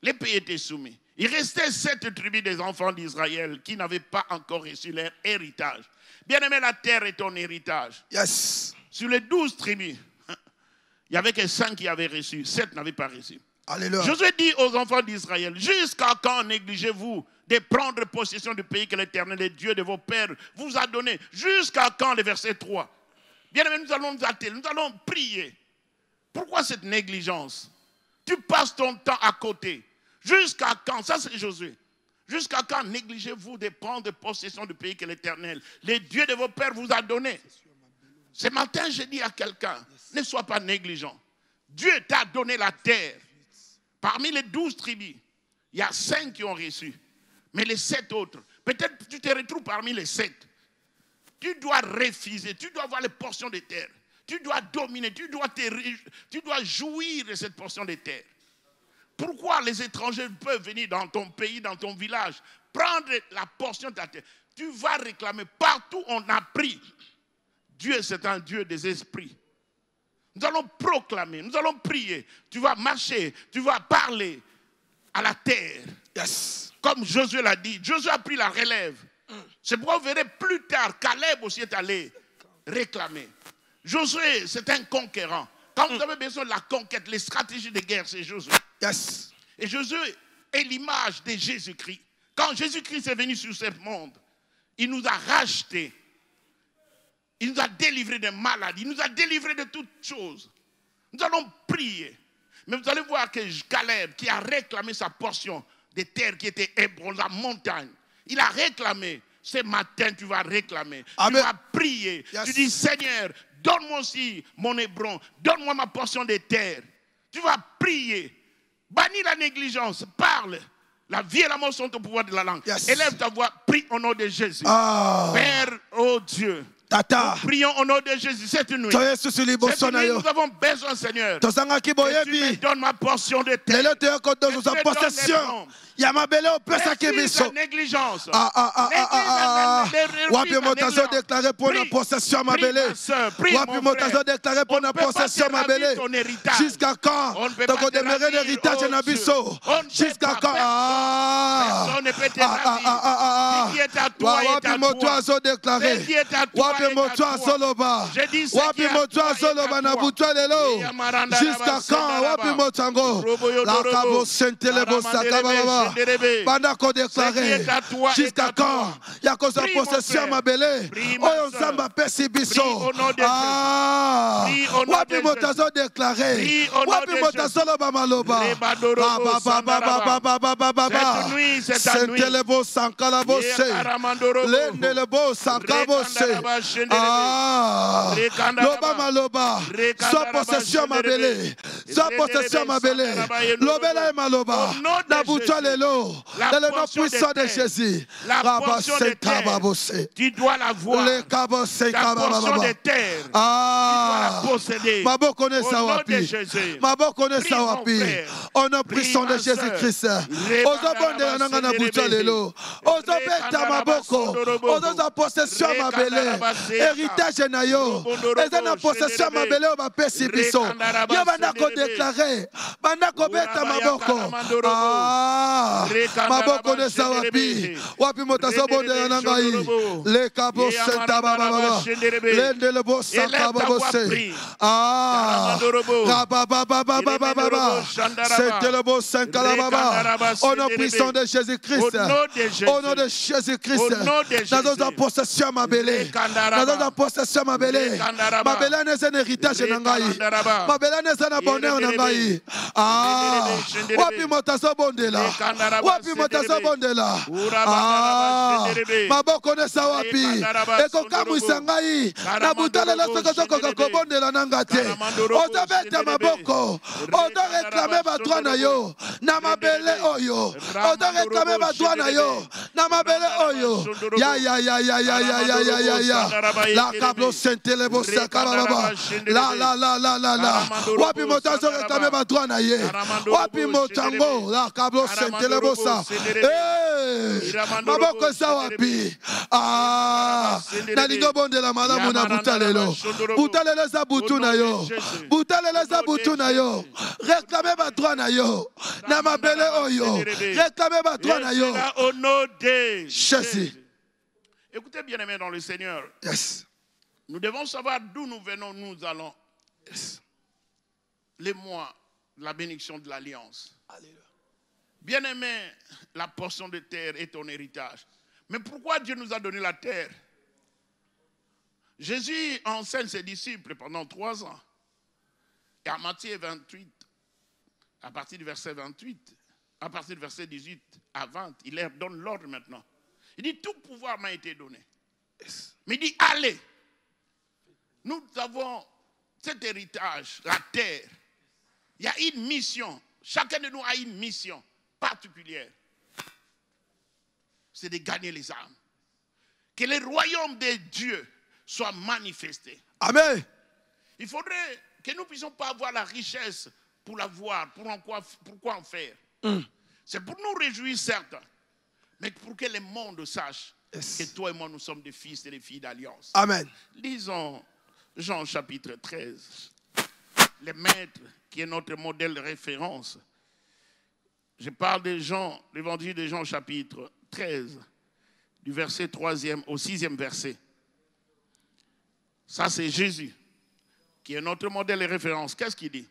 Les pays étaient soumis. Il restait 7 tribus des enfants d'Israël qui n'avaient pas encore reçu leur héritage. Bien-aimé, la terre est ton héritage. Yes. Sur les 12 tribus, il n'y avait que 5 qui avaient reçu, 7 n'avaient pas reçu. Alléluia. Josué dit aux enfants d'Israël, jusqu'à quand négligez-vous de prendre possession du pays que l'Éternel, le Dieu de vos pères, vous a donné? Jusqu'à quand? Le verset 3. Bien-aimé, nous allons nous atteler, nous allons prier. Pourquoi cette négligence? Tu passes ton temps à côté. Jusqu'à quand? Ça c'est Josué. Jusqu'à quand négligez-vous de prendre possession du pays que l'Éternel, le Dieu de vos pères, vous a donné? Ce matin, je dis à quelqu'un, ne sois pas négligent. Dieu t'a donné la terre. Parmi les 12 tribus, il y a 5 qui ont reçu. Mais les 7 autres, peut-être tu te retrouves parmi les 7. Tu dois refuser, tu dois avoir les portions de terre. Tu dois dominer, tu dois jouir de cette portion de terre. Pourquoi les étrangers peuvent venir dans ton pays, dans ton village, prendre la portion de ta terre? Tu vas réclamer. Partout on a pris. Dieu, c'est un Dieu des esprits. Nous allons proclamer, nous allons prier. Tu vas marcher, tu vas parler à la terre. Yes. Comme Josué l'a dit, Josué a pris la relève. C'est pourquoi vous verrez plus tard, Caleb aussi est allé réclamer. Josué, c'est un conquérant. Quand vous avez besoin de la conquête, les stratégies de guerre, c'est Josué. Yes. Et Josué est l'image de Jésus-Christ. Quand Jésus-Christ est venu sur ce monde, il nous a rachetés. Il nous a délivrés des maladies. Il nous a délivrés de toutes choses. Nous allons prier. Mais vous allez voir que Caleb, qui a réclamé sa portion des terres qui étaient Hébron, la montagne, il a réclamé. Ce matin, tu vas réclamer. Amen. Tu vas prier. Yes. Tu dis, Seigneur, donne-moi aussi mon Hébron. Donne-moi ma portion des terres. Tu vas prier. Bannis la négligence. Parle. La vie et la mort sont au pouvoir de la langue. Yes. Élève ta voix. Prie au nom de Jésus. Père, oh Dieu. Tata. Nous prions au nom de Jésus cette nuit. Cette nuit, nous avons besoin, Seigneur. Que tu me donnes ma portion de terre. Ya mabele opesa kebiso. Négligence. Wapi motazo déclaré pour la possession mabele. Wapi motazo déclaré pour la possession mabele. Jusqu'à quand? Donc on demeurer l'héritage de Nabiso. Jusqu'à quand? Personne ne peut te Wapi motazo déclaré. Wapi motazo loba. Wapi motazo na butwa lelo. Jusqu'à quand? Wapi motango. La kabo sentele bosaka baba. Bandako déclaré. Jusqu'à quand? Il y a cause de possession ma belé. Oyo samba pesi biso. Wapi motazo déclaré. Wapi motazo loba maloba. Sentele bo sankala bose. Lendele bo sankala bose. Loba maloba. Soit possession ma belé. Soit possession ma belé. Lobela e maloba. Na butwa lelo. Dans le nom puissant de Jésus. La portion de terre. Tu dois la voir. Ta portion de terre. Tu dois la posséder. Au nom de Jésus. Au nom puissant de Jésus-Christ. Ozobonde yananga butwa lelo. Ozobeta maboko. Ozoza possession mabele. Héritage na yo. Eza na possession mabele o bapesi biso. Yo bandako déclarer. Bandako beta maboko. Maboko de sawapi. Wapi motazo bonde yanangai. Le kabo senta baba. Lende le bo saka baba se. Baba. C'était le beau Saint-Cala baba. Au nom puissant de Jésus-Christ. Au nom de Jésus-Christ. Dans notre possession ma belé. Dans notre possession ma belé. Ma belé n'est un héritage nangai. Ma belé n'est un bonheur nangai. Wapi motazo bonde là. Wapi motazo bonde là. Maboko ne sawapi. Eko kamu sangai. Na butale la soko bonde la nangate. Ozabete maboko. Odo réclamer batwa na yo. Na mabele oyo. Odo réclamer batwa na yo. Na mabele oyo. Ya. La kablo sentele bo sakala baba. La. Wapi motazo réclamer batwa na ye. Wapi motango. La kablo sentele bo sa. Maboko sawapi. nalingo bonde la malamu na butalelo butalelo za butu na yo butalelo za butu na yo réclamer ba droit na yo na mabele oyo réclamer ba droit na yo au nom de Jésus. Écoutez bien aimés dans le Seigneur. Yes. Nous devons savoir d'où nous venons, nous allons. Yes. Les mois, la bénédiction de l'alliance. Bien-aimé, la portion de terre est ton héritage. Mais pourquoi Dieu nous a donné la terre? Jésus enseigne ses disciples pendant 3 ans. Et à Matthieu 28, à partir du verset 28, à partir du verset 18 à 20, il leur donne l'ordre maintenant. Il dit, tout pouvoir m'a été donné. Mais il dit, allez. Nous avons cet héritage, la terre. Il y a une mission. Chacun de nous a une mission particulière. C'est de gagner les âmes. Que le royaume de Dieu soit manifesté. Amen. Il faudrait que nous ne puissions pas avoir la richesse pour la voir, pourquoi en faire. C'est pour nous réjouir, certes, mais pour que le monde sache que toi et moi, nous sommes des fils et des filles d'alliance. Amen. Lisons Jean chapitre 13. Le maître qui est notre modèle de référence. Je parle de Jean, l'évangile de Jean chapitre 13, du verset 3e au 6e verset. Ça c'est Jésus, qui est notre modèle de référence. Qu'est-ce qu'il dit?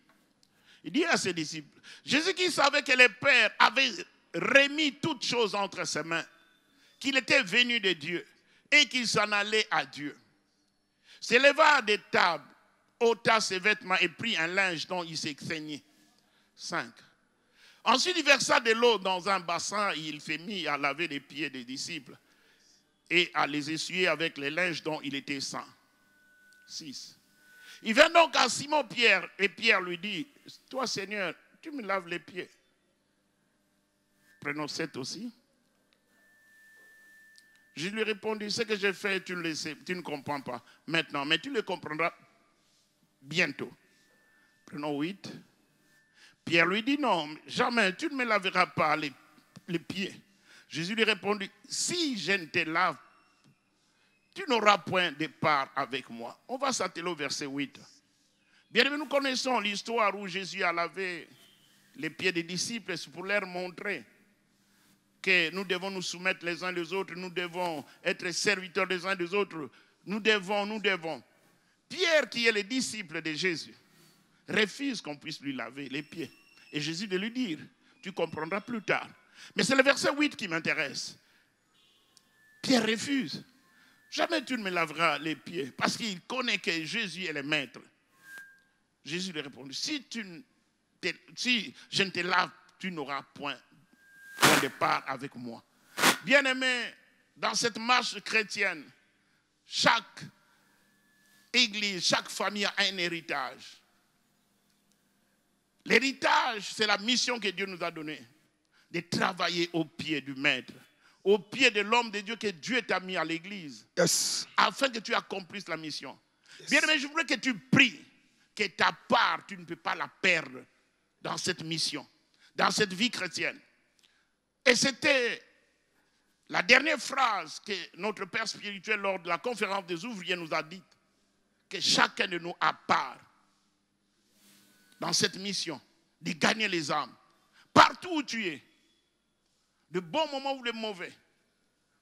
Il dit à ses disciples, Jésus qui savait que le Père avait remis toutes choses entre ses mains, qu'il était venu de Dieu et qu'il s'en allait à Dieu, s'éleva des tables, ôta ses vêtements et prit un linge dont il s'est saigné. 5. Ensuite, il versa de l'eau dans un bassin et il fut mis à laver les pieds des disciples et à les essuyer avec les linges dont il était saint. 6. Il vint donc à Simon-Pierre et Pierre lui dit, toi Seigneur, tu me laves les pieds. Prenons 7 aussi. Je lui répondis, ce que j'ai fait, tu ne comprends pas maintenant, mais tu le comprendras bientôt. Prenons 8. Pierre lui dit, non, jamais, tu ne me laveras pas les pieds. Jésus lui répondit, si je ne te lave, tu n'auras point de part avec moi. On va s'atteler au verset 8. Bien aimé, nous connaissons l'histoire où Jésus a lavé les pieds des disciples pour leur montrer que nous devons nous soumettre les uns les autres, nous devons être serviteurs les uns des autres, nous devons. Pierre, qui est le disciple de Jésus, refuse qu'on puisse lui laver les pieds. Et Jésus de lui dire, tu comprendras plus tard. Mais c'est le verset 8 qui m'intéresse. Pierre refuse. Jamais tu ne me laveras les pieds, parce qu'il connaît que Jésus est le maître. Jésus lui répondit, si je ne te lave, tu n'auras point de part avec moi. Bien-aimé, dans cette marche chrétienne, chaque église, chaque famille a un héritage. L'héritage, c'est la mission que Dieu nous a donnée, de travailler au pied du maître, au pied de l'homme de Dieu que Dieu t'a mis à l'église, afin que tu accomplisses la mission. Bien-aimé, je voudrais que tu pries, que ta part, tu ne peux pas la perdre dans cette mission, dans cette vie chrétienne. Et c'était la dernière phrase que notre Père spirituel, lors de la conférence des ouvriers, nous a dit, que chacun de nous a part dans cette mission de gagner les âmes. Partout où tu es, de bons moments ou de mauvais,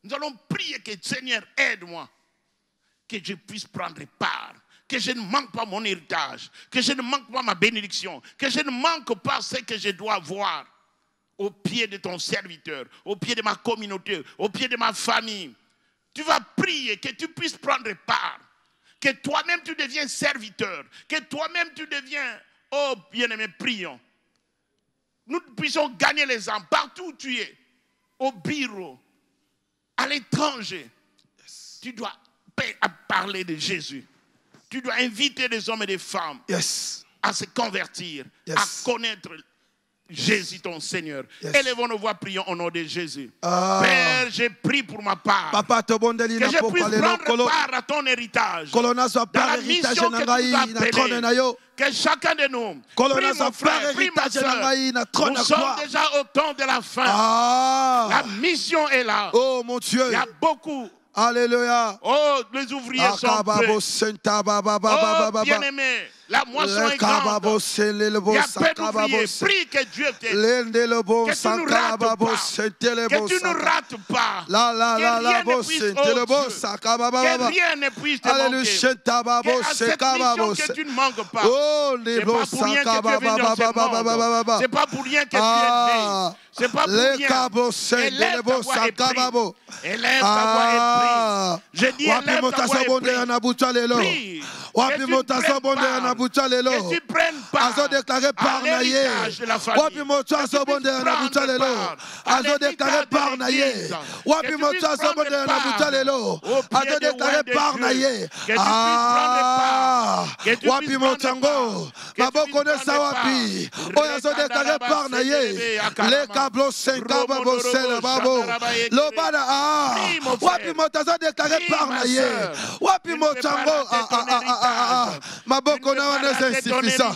nous allons prier que Seigneur aide-moi, que je puisse prendre part, que je ne manque pas mon héritage, que je ne manque pas ma bénédiction, que je ne manque pas ce que je dois voir au pied de ton serviteur, au pied de ma communauté, au pied de ma famille. Tu vas prier que tu puisses prendre part, que toi-même tu deviens serviteur, que toi-même tu deviens, oh bien-aimé, prions. Nous puissions gagner les âmes partout où tu es, au bureau, à l'étranger. Tu dois parler de Jésus. Tu dois inviter des hommes et des femmes à se convertir, à connaître Jésus ton Seigneur. Élevons nos voix, prions au nom de Jésus. Père, j'ai pris pour ma part que je puisse prendre part à ton héritage, dans la mission que tu nous as appelée. Que chacun de nous, prie mon frère, prie ma soeur, nous sommes déjà au temps de la fin. La mission est là. Oh mon Dieu. Il y a beaucoup Alléluia. Oh, les ouvriers sont prêts. Oh, bien-aimés, la moisson est grande. Il y a peu d'ouvriers. Prie que Dieu t'aide. Que tu ne rates pas. Que tu ne rates pas. Que rien ne puisse te manquer. Que cette mission que tu ne manques pas. C'est pas pour rien que tu es venu dans ce monde. C'est pas pour rien que tu es né. C'est pas pour rien. Élève ta voix et prie. Élève ta voix et prie. Je dis élève ta voix et prie. Que tu prennes part à l'héritage de la famille. Que tu puisses prendre part à l'héritage de l'Église. Que tu puisses prendre part au pied de loin de Dieu. Que tu puisses prendre part. Que tu puisses prendre Maboko na insuffisant.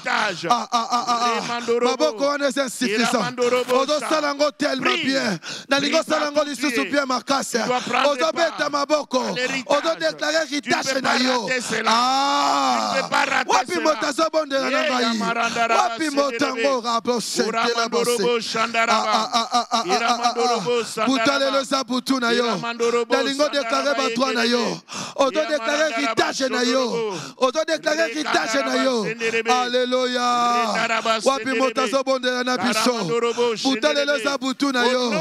Maboko na insuffisant. Ozo salango tellement bien. Nalingo salango lisusu bien makase. Ozo beta maboko. Ozo déclarer héritage na yo. Wapi motazo bonde na ngai. Wapi motango rabo sente la bosse. Butale lo sabutu na yo. Nalingo déclarer batwa na yo. Ozo déclarer héritage na yo. Ozo déclarer héritage na yo. Alléluia. Wapi motazo bonde na biso. Butale lo sabutu na yo.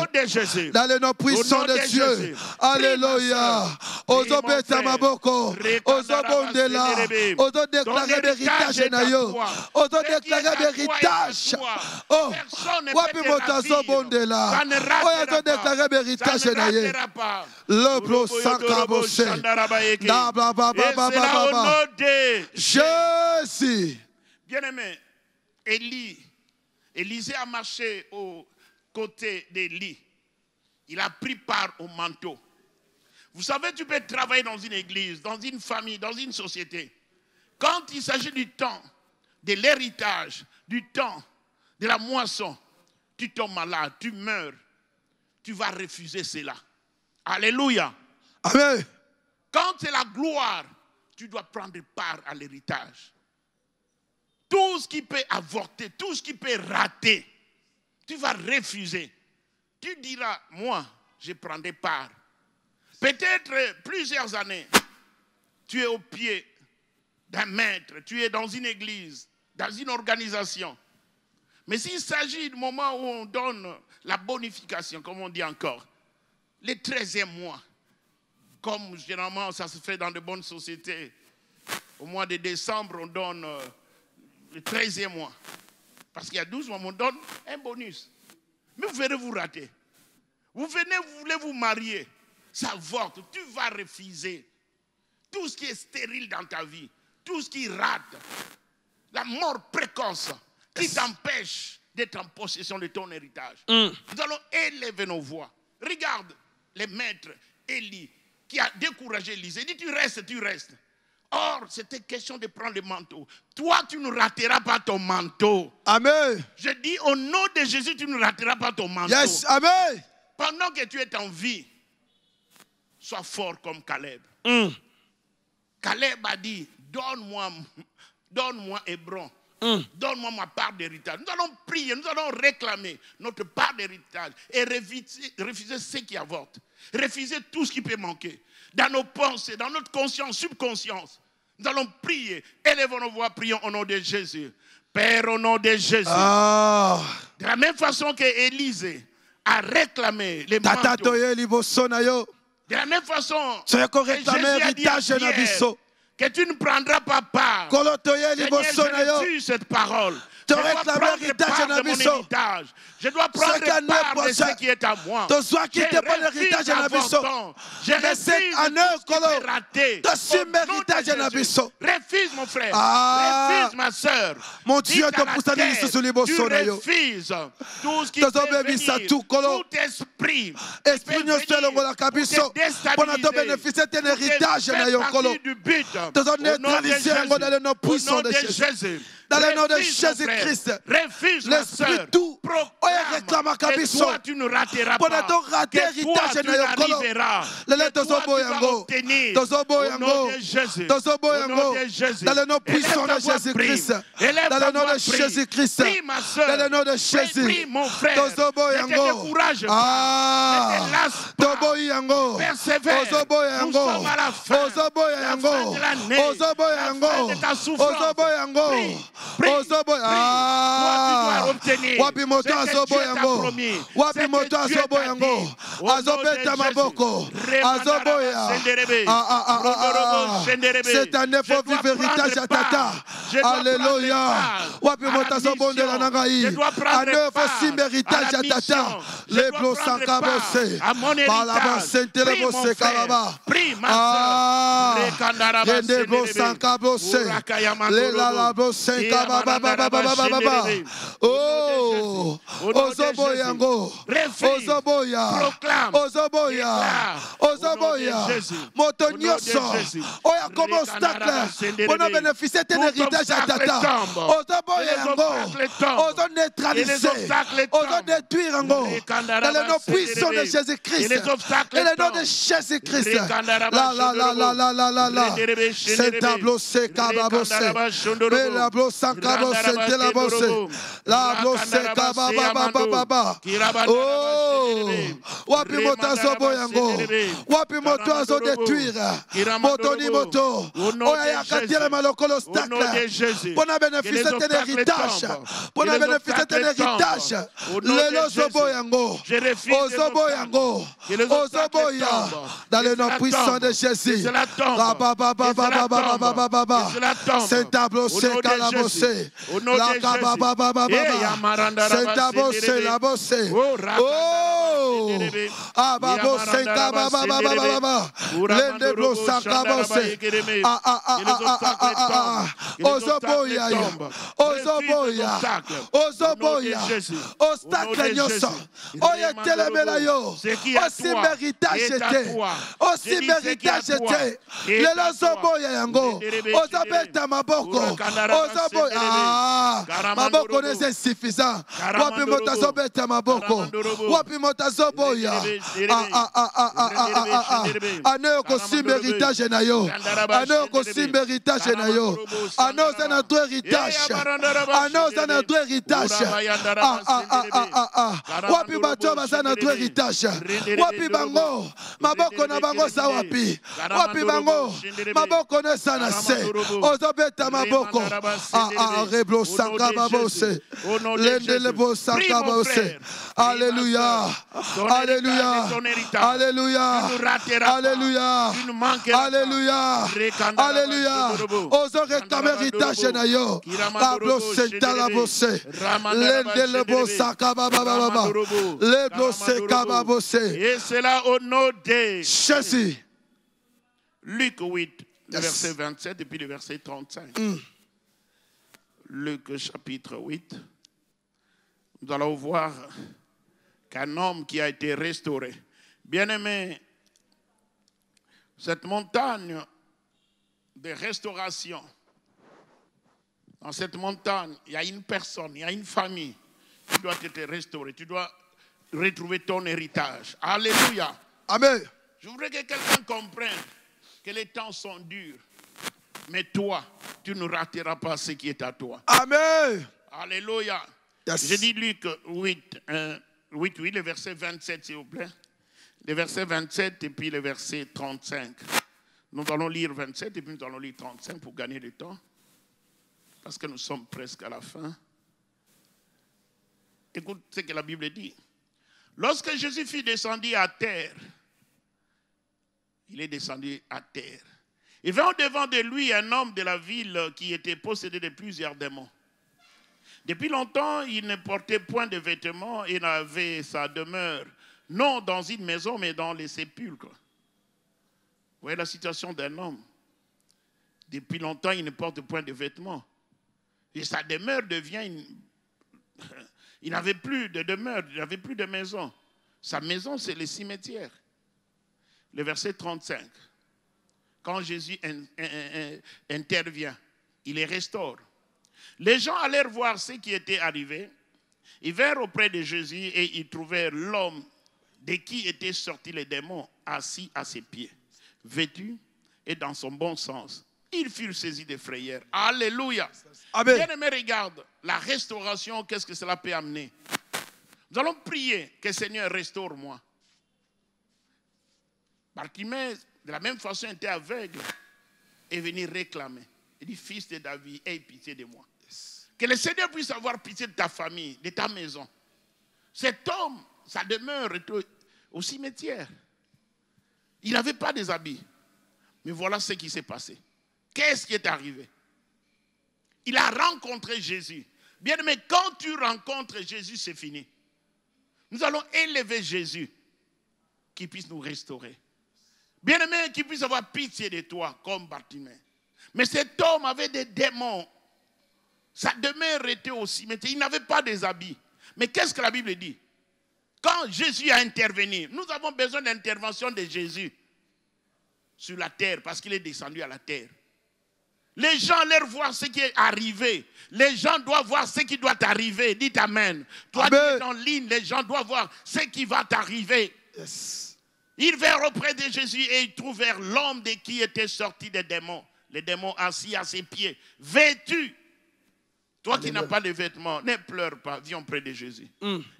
Dans le nom puissant de Dieu. Alléluia. Ozo beta maboko. Ozo bonde la. Ozo déclarer héritage na yo. Ozo déclarer héritage. Oh. Wapi motazo bonde la. Ozo déclarer héritage na yo. Le blo sankabose. Da bla bla bla bla bla. Jésus. Bien-aimé, Élisée a marché aux côtés d'Élie. Il a pris part au manteau. Vous savez, tu peux travailler dans une église, dans une famille, dans une société. Quand il s'agit du temps de l'héritage, du temps de la moisson, tu tombes malade, tu meurs, tu vas refuser cela. Alléluia. Amen. Quand c'est la gloire, tu dois prendre part à l'héritage. Tout ce qui peut avorter, tout ce qui peut rater, tu vas refuser. Tu diras, moi, je prendrai part. Peut-être plusieurs années, tu es au pied d'un maître, tu es dans une église, dans une organisation. Mais s'il s'agit du moment où on donne la bonification, comme on dit encore, les 13e mois, comme généralement ça se fait dans de bonnes sociétés, au mois de décembre, on donne le 13e mois. Parce qu'il y a 12 mois, on donne un bonus. Mais vous verrez, vous rater. Vous venez, vous voulez vous marier, ça avorte, tu vas refuser. Tout ce qui est stérile dans ta vie, tout ce qui rate, la mort précoce qui t'empêche d'être en possession de ton héritage. Nous allons élever nos voix. Regarde les maîtres, Élie, qui a découragé Élisée. Il dit, tu restes. Or, c'était question de prendre le manteau. Toi, tu ne rateras pas ton manteau. Amen. Je dis, au nom de Jésus, tu ne rateras pas ton manteau. Yes, amen. Pendant que tu es en vie, sois fort comme Caleb. Caleb a dit, donne-moi Hébron. Donne-moi ma part d'héritage. Nous allons prier, nous allons réclamer notre part d'héritage et refuser ce qui avorte. Refuser tout ce qui peut manquer. Dans nos pensées, dans notre conscience, subconscience. Nous allons prier. Élevons nos voix, prions au nom de Jésus. Père, au nom de Jésus. De la même façon que Élisée a réclamé les manteaux. De la même façon que Jésus a dit à Pierre, que tu ne prendras pas part. Seigneur, je refuse cette parole. Je dois prendre part de mon héritage. Je dois prendre part de ce qui est à moi. Je refuse l'avorton. Je refuse de rater. Refuse mon frère. Refuse ma soeur. Mon Dieu, tu refuses tout ce qui peut venir. Tout esprit. Esprit nous seul on la kabiso. Pour nous bénéficier d'un héritage na yokolo. Nous neutraliser dans le nom puissant de Jésus. Dans le nom de Jésus-Christ. L'esprit tout. Et toi, tu ne rateras pas. Que toi, tu arriveras. Le tozobo yango. Tozobo yango. Tozobo yango. Dans le nom puissant de Jésus-Christ. Dans le nom de Jésus-Christ. Dans le nom de Jésus. Tozobo yango. Ah. Tobo yango. Ozobo yango. Ozobo yango. Ozobo yango. Ozobo yango. Ozobo. Ah. Wapi moto azobo yango. Wapi moto azobo yango. Azobeta maboko. Azoboya. C'est un effort vivre héritage à tata. Alléluia. Wapi moto azobo de la nangaï. Un effort sim héritage à tata. Les blos sans cabosé. Balaba sentele bosé kalaba. Ah. Les blos sans cabosé. Les lalabos sans kababa. Oh. Ozobo yango. Ozoboya. Ozoboya. Ozoboya. Moto nyoso. Oya comme obstacle. Pour nous bénéficier d'un héritage à tata. Ozoboya yango. Ozo neutraliser. Ozo détruire yango. Dans le nom puissant de Jésus-Christ. Et le nom de Jésus-Christ. La. C'est tableau c'est kababose. Mais la blo sans kabose c'est la bosse. La blo c'est kabababa. Oh. Wapi moto azobo yango. Wapi moto azo détruire. Moto ni moto. Oya yakatire malokolo obstacle. Pour bénéficier d'un héritage. Pour bénéficier d'un héritage. Lelo zobo yango. Ozobo yango. Ozoboya. Dans le nom puissant de Jésus. C'est tableau c'est calabosé. La kabababa. C'est tableau c'est la bossé. Oh! Ah, babo, c'est kabababa. L'ende blo sakabose. Ozoboya. Ozoboya. Ozoboya. Obstacle nyoso. Oye telemela yo. Aussi méritage j'étais. Aussi méritage j'étais. Lelo zoboya yango. Ozobeta maboko. Ozoboya. Ah, maboko n'est insuffisant. Wapi motazobeta maboko. Wapi motazoboya. Ano kosi méritage na yo. Ano kosi méritage na yo. Ano za na toi héritage. Ano za na toi héritage. Wapi bato baza na toi héritage. Wapi bango maboko na bango sa wapi. Wapi bango maboko na sana se. Ozobeta maboko. Reblo sanga babose. Lende lebo sanga babose. Alléluia. Alléluia. Alléluia. Alléluia. Alléluia. Alléluia. Ozo réclamer héritage na yo. Pablo senta la bosse. Lende lebo sanga bababa. Lebo seka babose. Et cela au nom de Jésus. Luc 8, le verset 27 et puis le verset 35. Luc chapitre 8. Nous allons voir qu'un homme qui a été restauré. Bien-aimé, cette montagne de restauration, dans cette montagne, il y a une personne, il y a une famille qui doit être restaurée. Tu dois retrouver ton héritage. Alléluia. Amen. Je voudrais que quelqu'un comprenne que les temps sont durs. Mais toi, tu ne rateras pas ce qui est à toi. Amen. Alléluia. Yes. Je dis Luc 8, le verset 27, s'il vous plaît. Le verset 27 et puis le verset 35. Nous allons lire 27 et puis nous allons lire 35 pour gagner du temps. Parce que nous sommes presque à la fin. Écoute ce que la Bible dit. Lorsque Jésus fut descendu à terre, il est descendu à terre. Il vint au-devant de lui un homme de la ville qui était possédé de plusieurs démons. Depuis longtemps, il ne portait point de vêtements et n'avait sa demeure, non dans une maison, mais dans les sépulcres. Vous voyez la situation d'un homme. Depuis longtemps, il ne porte point de vêtements. Et sa demeure devient une... Il n'avait plus de demeure, il n'avait plus de maison. Sa maison, c'est le cimetière. Le verset 35. Quand Jésus intervient, il les restaure. Les gens allèrent voir ce qui était arrivé. Ils vinrent auprès de Jésus et ils trouvèrent l'homme de qui étaient sortis les démons assis à ses pieds, vêtu et dans son bon sens. Ils furent saisis de frayeur. Alléluia. Amen. Bien-aimés, regarde, la restauration, qu'est-ce que cela peut amener? Nous allons prier que le Seigneur restaure-moi. Bartimée, de la même façon, était aveugle et venu réclamer. Il dit, fils de David, aie pitié de moi. Que le Seigneur puisse avoir pitié de ta famille, de ta maison. Cet homme, sa demeure était au cimetière. Il n'avait pas des habits. Mais voilà ce qui s'est passé. Qu'est-ce qui est arrivé? Il a rencontré Jésus. Bien aimé, quand tu rencontres Jésus, c'est fini. Nous allons élever Jésus qui puisse nous restaurer. Bien aimé, qui puisse avoir pitié de toi comme Bartimée. Mais cet homme avait des démons. Sa demeure était au cimetière. Il n'avait pas des habits. Mais qu'est-ce que la Bible dit? Quand Jésus a intervenu, nous avons besoin d'intervention de Jésus sur la terre parce qu'il est descendu à la terre. Les gens allèrent voir ce qui est arrivé. Les gens doivent voir ce qui doit arriver. Dites Amen. Toi, tu es en ligne, les gens doivent voir ce qui va t'arriver. Yes. Ils vinrent auprès de Jésus et ils trouvèrent l'homme de qui était sorti des démons. Les démons assis à ses pieds, vêtus. Toi qui n'as pas de vêtements, ne pleure pas, viens auprès de Jésus.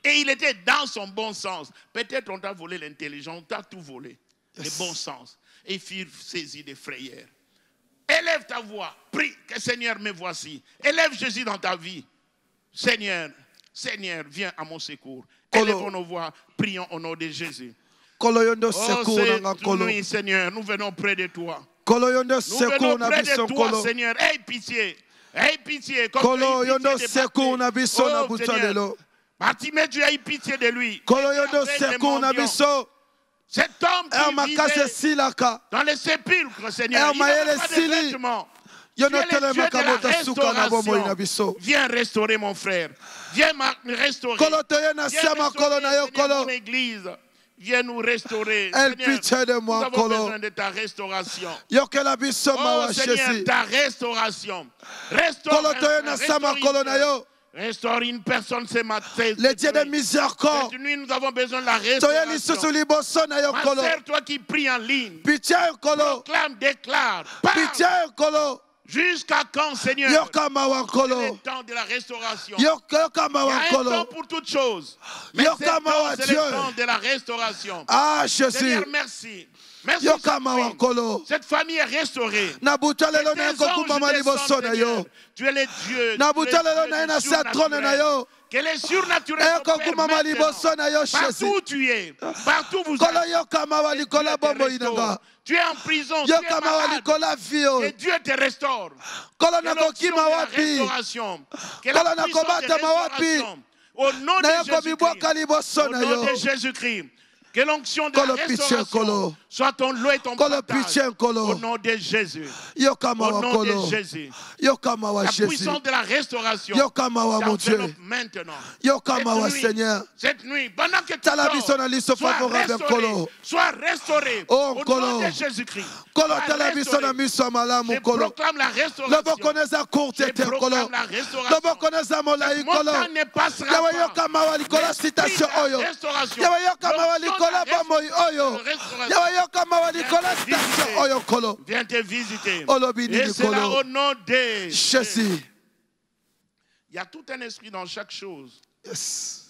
Et il était dans son bon sens. Peut-être on t'a volé l'intelligence, on t'a tout volé. Le bon sens. Et ils furent saisis de frayeur. Élève ta voix, prie que Seigneur me voici. Élève Jésus dans ta vie. Seigneur, Seigneur, viens à mon secours. Élevons nos voix, prions au nom de Jésus. Oh, c'est Seigneur, nous venons près de toi. Nous venons près de toi, Seigneur. Aie pitié. Aie pitié. Comme tu as pitié de Seigneur. Bartimée, tu as eu pitié de lui. Cet homme qui vivait dans les sépulcres, Seigneur, il n'avait pas de vêtements. Tu es le Dieu de la restauration. Viens restaurer mon frère. Viens me restaurer. Viens restaurer mon église. Viens nous restaurer. Seigneur, nous avons besoin de ta restauration. Oh Seigneur, ta restauration. Restaure une personne ce matin. Les dieux de miséricorde. Cette nuit, nous avons besoin de la restauration. Ma sœur, toi qui pries en ligne, proclame, déclare, parle. Jusqu'à quand, Seigneur? C'est le temps de la restauration. Il y a un temps pour toutes choses. Mais c'est le temps de la restauration. Ah, Seigneur, merci. Merci, cette famille est restaurée. Tu es le Dieu. Que les surnaturels partout où tu es, partout où vous êtes, tu es en prison, tu es malade, et Dieu te restaure. Que l'onction de la restauration, que la puissance de restauration, au nom de Jésus-Christ, que l'onction de la restauration soit ton lot et ton partage. Au nom de Jésus. Au nom de Jésus. La puissance de la restauration s'enveloppe maintenant. Cette nuit, pendant que tu dors, sois restauré. Au nom de Jésus-Christ. Je proclame la restauration. Je proclame la restauration. Cette montagne ne passera pas. Viens te visiter. Et c'est là au nom de Jésus. Il y a tout un esprit dans chaque chose.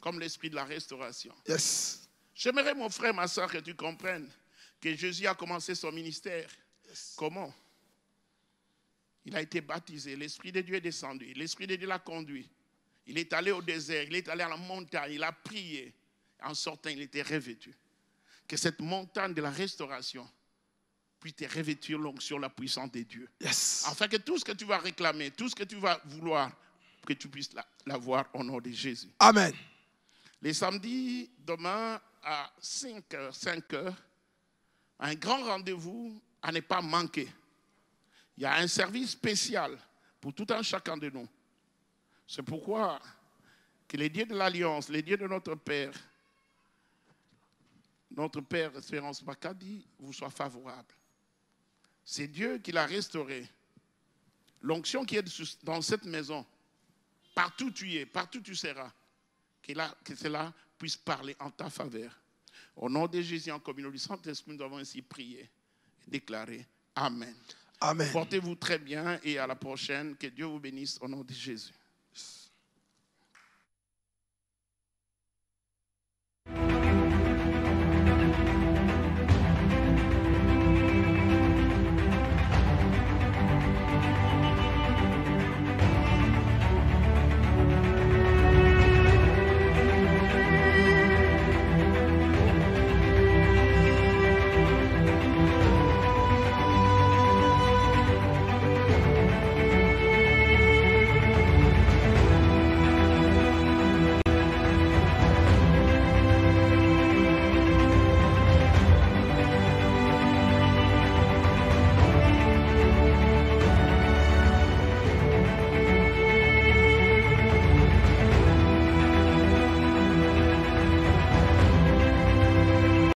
Comme l'esprit de la restauration. J'aimerais, mon frère, ma soeur, que tu comprennes que Jésus a commencé son ministère. Comment? Il a été baptisé. L'Esprit de Dieu est descendu. L'Esprit de Dieu l'a conduit. Il est allé au désert. Il est allé à la montagne. Il a prié. En sortant, il était revêtu. Que cette montagne de la restauration puisse te revêtir l'onction, la puissance de Dieu. Afin que tout ce que tu vas réclamer, tout ce que tu vas vouloir, que tu puisses l'avoir au nom de Jésus. Amen. Les samedis, demain, à 5h, un grand rendez-vous à ne pas manquer. Il y a un service spécial pour tout un chacun de nous. C'est pourquoi que les dieux de l'Alliance, les dieux de notre Père Espérance Bakadi, vous soient favorables. C'est Dieu qui l'a restauré. L'onction qui est dans cette maison Partout tu es, partout tu seras. Que cela puisse parler en ta faveur. Au nom de Jésus, en communion du Saint-Esprit, nous avons ainsi prié et déclaré Amen. Amen. Portez-vous très bien et à la prochaine. Que Dieu vous bénisse au nom de Jésus.